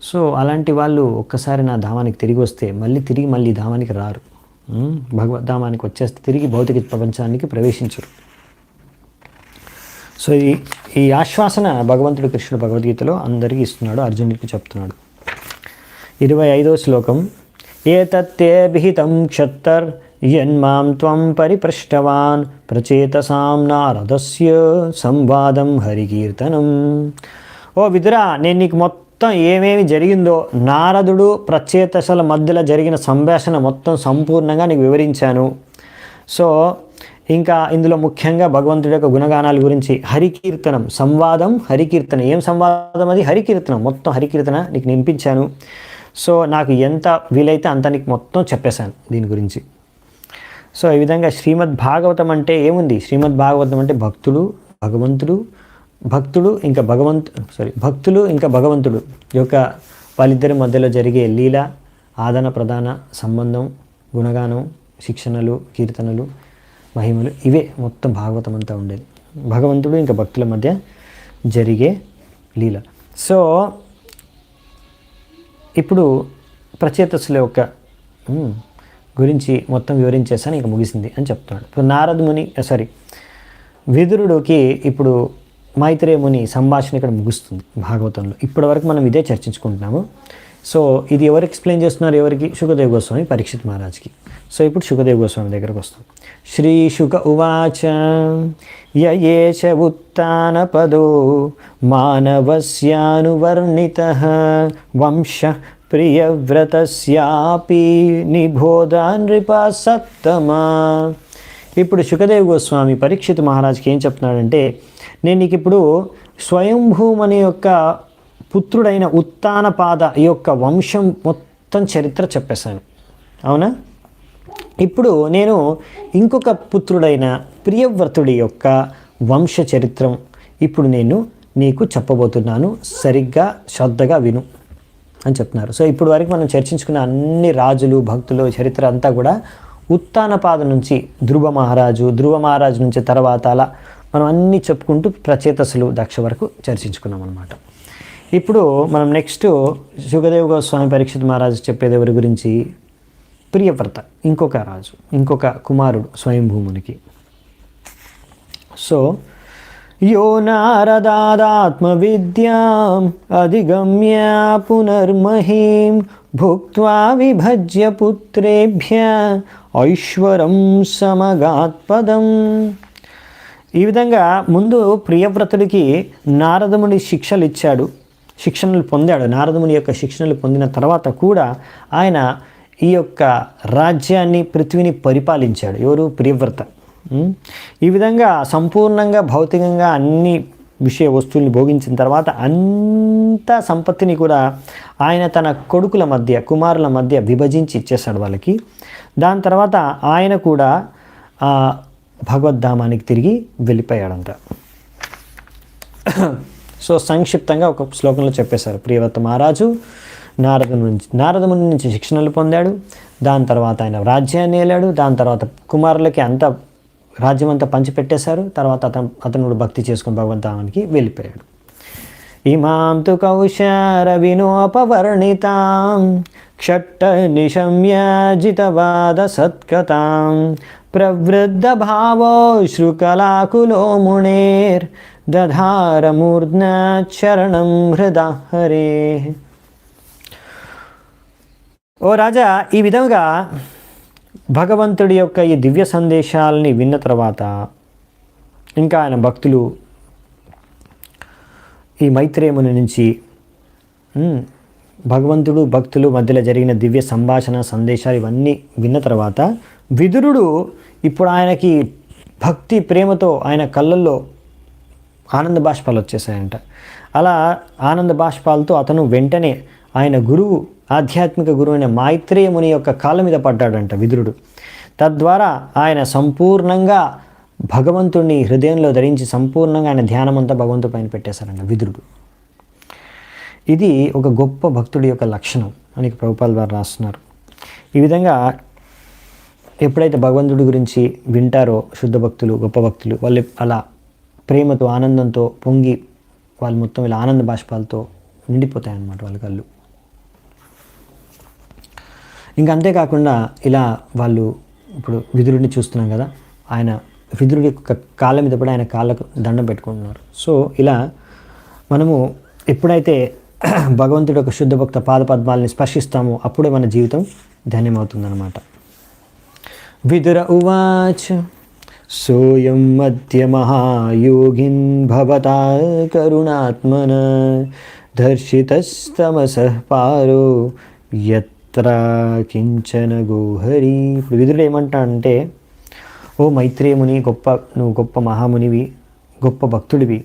A: సో అలాంటి వాళ్ళు ఒక్కసారి నా ధామానికి తిరిగి వస్తే మళ్ళీ ధామానికి రారు. భగవద్ధామానికి వచ్చేస్తే తిరిగి భౌతిక ప్రపంచానికి ప్రవేశించరు. సో ఈ ఆశ్వాసన భగవంతుడు కృష్ణుడు భగవద్గీతలో అందరికీ ఇస్తున్నాడు, అర్జునుడికి చెప్తున్నాడు. 25వ శ్లోకం. ఏతత్తే విహితం క్షత్తర్ యన్మాం త్వం పరిపృష్టవాన్ ప్రచేతసాం నారదస్య సంవాదం హరికీర్తనం. ఓ విదురా, నేను నీకు మొత్తం ఏమేమి జరిగిందో నారదుడు ప్రచేతసల మధ్యలో జరిగిన సంభాషణ మొత్తం సంపూర్ణంగా నీకు వివరించాను. సో ఇంకా ఇందులో ముఖ్యంగా భగవంతుడి యొక్క గుణగానాల గురించి హరికీర్తనం, సంవాదం హరికీర్తన. ఏం సంవాదం అది? హరికీర్తనం. మొత్తం హరికీర్తన నీకు నింపించాను. సో నాకు ఎంత వీలైతే అంత నీకు మొత్తం చెప్పేశాను దీని గురించి. సో ఈ విధంగా శ్రీమద్ భాగవతం అంటే ఏముంది? శ్రీమద్ భాగవతం అంటే భక్తులు ఇంకా భగవంతుడు యొక్క వాళ్ళిద్దరి మధ్యలో జరిగే లీల, ఆదాన ప్రదాన సంబంధం, గుణగానం, శిక్షణలు, కీర్తనలు, మహిమలు, ఇవే మొత్తం భాగవతం అంతా ఉండేది. భగవంతుడు ఇంకా భక్తుల మధ్య జరిగే లీల. సో ఇప్పుడు ప్రచేతసుల యొక్క గురించి మొత్తం వివరించేసాను, ఇంకా ముగిసింది అని చెప్తున్నాడు. ఇప్పుడు నారదముని విదురుడికి ఇప్పుడు మైత్రేయ ముని సంభాషణ ఇక్కడ ముగుస్తుంది భాగవతంలో. ఇప్పటి వరకు మనం ఇదే చర్చించుకుంటున్నాము. సో ఇది ఎవరు ఎక్స్ప్లెయిన్ చేస్తున్నారు? ఎవరికి? శుకదేవ్ గోస్వామి పరీక్షిత్ మహారాజ్కి. సో ఇప్పుడు శుకదేవ్ గోస్వామి దగ్గరకు వస్తాం. శ్రీ శుక ఉవాచ యయేష ఉత్తానపదో మానవస్యానువర్ణితః వంశ ప్రియవ్రతస్యాపి నిబోధా నృపసత్తమా. ఇప్పుడు శుకదేవ్ గోస్వామి పరీక్షిత్ మహారాజ్కి ఏం చెప్తున్నాడంటే, నేను నీకు ఇప్పుడు స్వయంభూమని యొక్క పుత్రుడైన ఉత్తానపాద యొక్క వంశం మొత్తం చరిత్ర చెప్పేశాను, అవునా? ఇప్పుడు నేను ఇంకొక పుత్రుడైన ప్రియవ్రతుడి యొక్క వంశ చరిత్రం ఇప్పుడు నేను నీకు చెప్పబోతున్నాను, సరిగ్గా శ్రద్ధగా విను అని చెప్తున్నారు. సో ఇప్పుడు వరకు మనం చర్చించుకున్న అన్ని రాజులు, భక్తులు చరిత్ర అంతా కూడా ఉత్తానపాద నుంచి ధ్రువ మహారాజు నుంచి తర్వాత అలా మనం అన్నీ చెప్పుకుంటూ ప్రచేతసులు దక్ష వరకు చర్చించుకున్నాం అన్నమాట. ఇప్పుడు మనం నెక్స్ట్ శుకదేవ్ గోస్వామి పరీక్షిత్ మహారాజు చెప్పేది ఎవరి గురించి? ప్రియవ్రత, ఇంకొక రాజు, ఇంకొక కుమారుడు స్వయంభూమునికి. సో యో నారదాదాత్మ విద్యాం అధిగమ్య పునర్మహీం భుక్త్వా విభజ్య పుత్రేభ్య ఐశ్వరం సమగాత్పదం. ఈ విధంగా ముందు ప్రియవ్రతుడికి నారదముని శిక్షణలు పొందాడు. నారదముని యొక్క శిక్షణలు పొందిన తర్వాత కూడా ఆయన ఈ యొక్క రాజ్యాన్ని, పృథ్వీని పరిపాలించాడు. ఎవరు? ప్రియవ్రత. ఈ విధంగా సంపూర్ణంగా భౌతికంగా అన్ని విషయ వస్తువుల్ని భోగించిన తర్వాత అంత సంపత్తిని కూడా ఆయన తన కొడుకుల మధ్య, కుమారుల మధ్య విభజించి ఇచ్చేశాడు వాళ్ళకి. దాని తర్వాత ఆయన కూడా భగవద్ధామానికి తిరిగి వెళ్ళిపోయాడంట. సో సంక్షిప్తంగా ఒక శ్లోకంలో చెప్పేశారు. ప్రియవ్రత మహారాజు నారదముని నుంచి శిక్షణలు పొందాడు. దాని తర్వాత ఆయన రాజ్యాన్ని ఏలాడు. దాని తర్వాత కుమారులకి అంతా రాజ్యం అంతా పంచిపెట్టేశారు. తర్వాత అతను భక్తి చేసుకుని భగవంతానికి వెళ్ళిపోయాడు. ఇమాం తు కౌశార వినోపవర్ణితాం క్షట్ట నిశమ్యాజితవాద సత్కతాం ప్రవృద్ధ భావో శ్రుకలాకులో మునేర్ దధార మూర్ధ్న చరణం హృదా హరే. ఓ రాజా, ఈ విధంగా భగవంతుడి యొక్క ఈ దివ్య సందేశాలని విన్న తర్వాత ఇంకా ఆయన భక్తులు ఈ మైత్రేయముని నుంచి భగవంతుడు భక్తులు మధ్యలో జరిగిన దివ్య సంభాషణ సందేశాలు ఇవన్నీ విన్న తర్వాత విదురుడు ఇప్పుడు ఆయనకి భక్తి ప్రేమతో ఆయన కళ్ళల్లో ఆనంద బాష్పాలు వచ్చేసాయంట. అలా ఆనంద బాష్పాలతో అతను వెంటనే ఆయన గురువు, ఆధ్యాత్మిక గురువు అయిన మైత్రేయముని యొక్క కాళ్ళ మీద పడ్డాడంట విదురుడు. తద్వారా ఆయన సంపూర్ణంగా భగవంతుడిని హృదయంలో ధరించి సంపూర్ణంగా ఆయన ధ్యానమంతా భగవంతుడి పైన పెట్టేశారంట విదురుడు. ఇది ఒక గొప్ప భక్తుడి యొక్క లక్షణం అని ప్రభుపాల వారు రాస్తున్నారు. ఈ విధంగా ఎప్పుడైతే భగవంతుడి గురించి వింటారో శుద్ధ భక్తులు, గొప్ప భక్తులు, వాళ్ళు అలా ప్రేమతో ఆనందంతో పొంగి వాళ్ళు మొత్తం ఇలా ఆనంద బాష్పాలతో నిండిపోతాయన్నమాట వాళ్ళ కళ్ళు. ఇంకా అంతేకాకుండా ఇలా వాళ్ళు ఇప్పుడు విదురుడిని చూస్తున్నాం కదా, ఆయన విదురుడి యొక్క కాళ్ళ మీద పడి ఆయన కాళ్ళకు దండం పెట్టుకుంటున్నారు. సో ఇలా మనము ఎప్పుడైతే భగవంతుడి యొక్క శుద్ధ భక్త పాదపద్మాలని స్పర్శిస్తామో అప్పుడే మన జీవితం ధన్యమవుతుందన్నమాట. విదుర ఉవాచ సోయం మధ్య మహాయోగిన్ భవతా కరుణాత్మన దర్శితస్తమసః పారో యత్ర కించన గోహరి. ఇప్పుడు విదురుడు ఏమంటాడంటే, ఓ మైత్రేయుని నువ్వు గొప్ప మహామునివి, గొప్ప భక్తుడివి.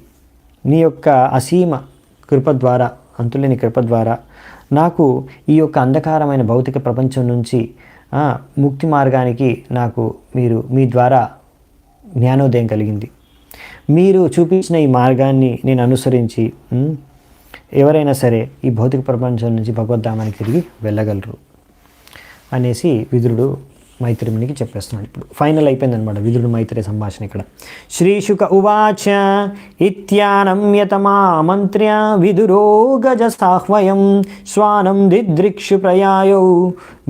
A: నీ యొక్క అసీమ కృప ద్వారా, అంతులేని కృప ద్వారా నాకు ఈ యొక్క అంధకారమైన భౌతిక ప్రపంచం నుంచి ముక్తి మార్గానికి మీ ద్వారా జ్ఞానోదయం కలిగింది. మీరు చూపించిన ఈ మార్గాన్ని నేను అనుసరించి ఎవరైనా సరే ఈ భౌతిక ప్రపంచం నుంచి భగవద్ధామానికి తిరిగి వెళ్ళగలరు అనేసి విదురుడు మైత్రేయునికి చెప్పేస్తున్నాడు. ఇప్పుడు ఫైనల్ అయిపోయిందనమాట విదురుడు మైత్రేయ సంభాషణ. ఇక్కడ శ్రీశుక ఉవాచ ఇత్యానమ్యతమామంత్ర్య విదురో గజ సాహ్వయం స్వానం దిదృక్షు ప్రయాయౌ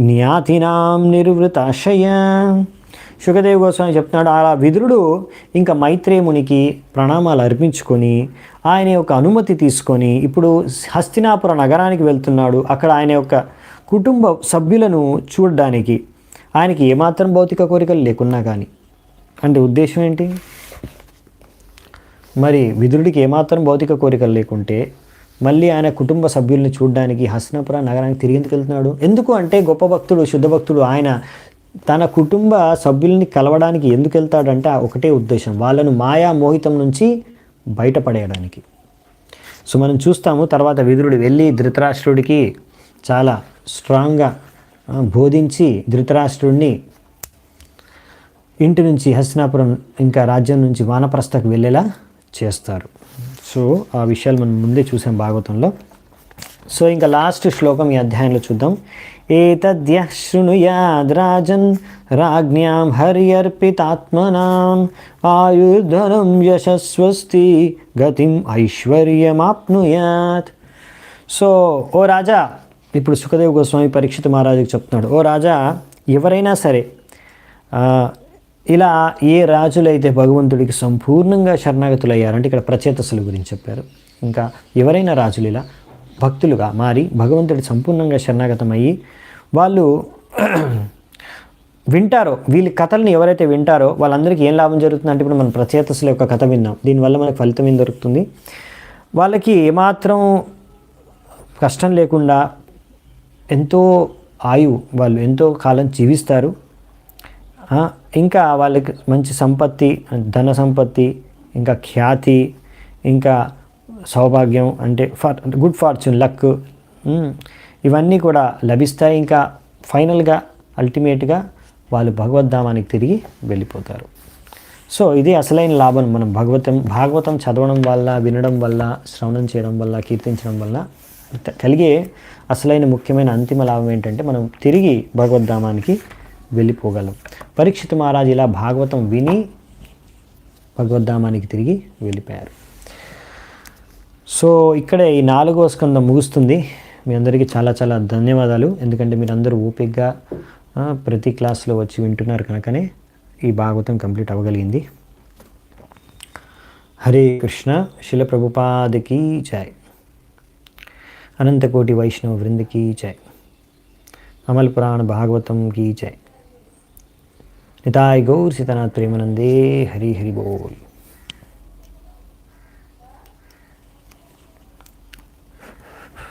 A: జ్ఞాతినాం నిర్వృతాశయ. శుకదేవ్ గోస్వామి చెప్తున్నాడు, అలా విదురుడు ఇంకా మైత్రేయునికి ప్రణామాలు అర్పించుకొని ఆయన యొక్క అనుమతి తీసుకొని ఇప్పుడు హస్తినాపుర నగరానికి వెళ్తున్నాడు. అక్కడ ఆయన యొక్క కుటుంబ సభ్యులను చూడడానికి ఆయనకి ఏమాత్రం భౌతిక కోరికలు లేకున్నా కానీ, అంటే ఉద్దేశం ఏంటి, మరి విదురుడికి ఏమాత్రం భౌతిక కోరికలు లేకుంటే మళ్ళీ ఆయన కుటుంబ సభ్యుల్ని చూడడానికి హస్తినాపుర నగరానికి తిరిగి ఎందుకు వెళ్తున్నాడు? ఎందుకు అంటే గొప్ప భక్తుడు, శుద్ధ భక్తుడు, ఆయన తన కుటుంబ సభ్యుల్ని కలవడానికి ఎందుకు వెళ్తాడంటే ఒకటే ఉద్దేశం, వాళ్ళను మాయా మోహితం నుంచి బయటపడేయడానికి. సో మనం చూస్తాము తర్వాత విదురుడు వెళ్ళి ధృతరాష్ట్రుడికి చాలా స్ట్రాంగ్గా బోధించి ధృతరాష్ట్రుడిని ఇంటి నుంచి హస్తినాపురం ఇంకా రాజ్యం నుంచి వానప్రస్థకు వెళ్ళేలా చేస్తారు. సో ఆ విషయాలు మనం ముందే చూసాం భాగవతంలో. సో ఇంకా లాస్ట్ శ్లోకం ఈ అధ్యాయంలో చూద్దాం. ఏతద్య శృణుయాద్ రాజన్ రాజ్ఞాం హర్యర్పితాత్మనాం ఆయుర్ధనం యశస్వస్తి గతిం ఐశ్వర్యమాప్నుయాత్. సో ఓ రాజా, ఇప్పుడు సుఖదేవ్ గోస్వామి పరీక్షిత్ మహారాజుకి చెప్తున్నాడు, ఓ రాజా, ఎవరైనా సరే ఇలా ఏ రాజులైతే భగవంతుడికి సంపూర్ణంగా శరణాగతులయ్యారంటే ఇక్కడ ప్రచేతసుల గురించి చెప్పారు. ఇంకా ఎవరైనా రాజులు ఇలా భక్తులుగా మారి భగవంతుడి సంపూర్ణంగా శరణాగతమయ్యి వాళ్ళు వింటారో, వీళ్ళ కథల్ని ఎవరైతే వింటారో వాళ్ళందరికీ ఏం లాభం జరుగుతుందంటే, ఇప్పుడు మనం ప్రచేతసుల యొక్క కథ విన్నాం, దీనివల్ల మనకు ఫలితం ఏం దొరుకుతుంది, వాళ్ళకి ఏమాత్రం కష్టం లేకుండా ఎంతో వాళ్ళు ఎంతో కాలం జీవిస్తారు. ఇంకా వాళ్ళకి మంచి సంపత్తి, ధన సంపత్తి, ఇంకా ఖ్యాతి, ఇంకా సౌభాగ్యం అంటే గుడ్ ఫార్చ్యూన్, లక్, ఇవన్నీ కూడా లభిస్తాయి. ఇంకా ఫైనల్గా అల్టిమేట్గా వాళ్ళు భగవద్ధామానికి తిరిగి వెళ్ళిపోతారు. సో ఇది అసలైన లాభం. మనం భాగవతం చదవడం వల్ల, వినడం వల్ల, శ్రవణం చేయడం వల్ల, కీర్తించడం వల్ల కలిగే అసలైన ముఖ్యమైన అంతిమ లాభం ఏంటంటే మనం తిరిగి భగవద్ధామానికి వెళ్ళిపోగలం. పరీక్షిత్ మహారాజు ఇలా భాగవతం విని భగవద్ధామానికి తిరిగి వెళ్ళిపోయారు. సో ఇక్కడే ఈ 4వ స్కందం ముగుస్తుంది. మీ అందరికీ చాలా చాలా ధన్యవాదాలు. ఎందుకంటే మీరు అందరూ ఓపికగా ప్రతి క్లాస్లో వచ్చి వింటున్నారు కనుకనే ఈ భాగవతం కంప్లీట్ అవ్వగలిగింది. హరే కృష్ణ. శిల ప్రభుపాదకి జై. అనంతకోటి వైష్ణవ వృందకి జై. అమల్ పురాణ భాగవతం की जय. निताय गौर सीतानाथ प्रेमानंदे. हरि हरि बोल.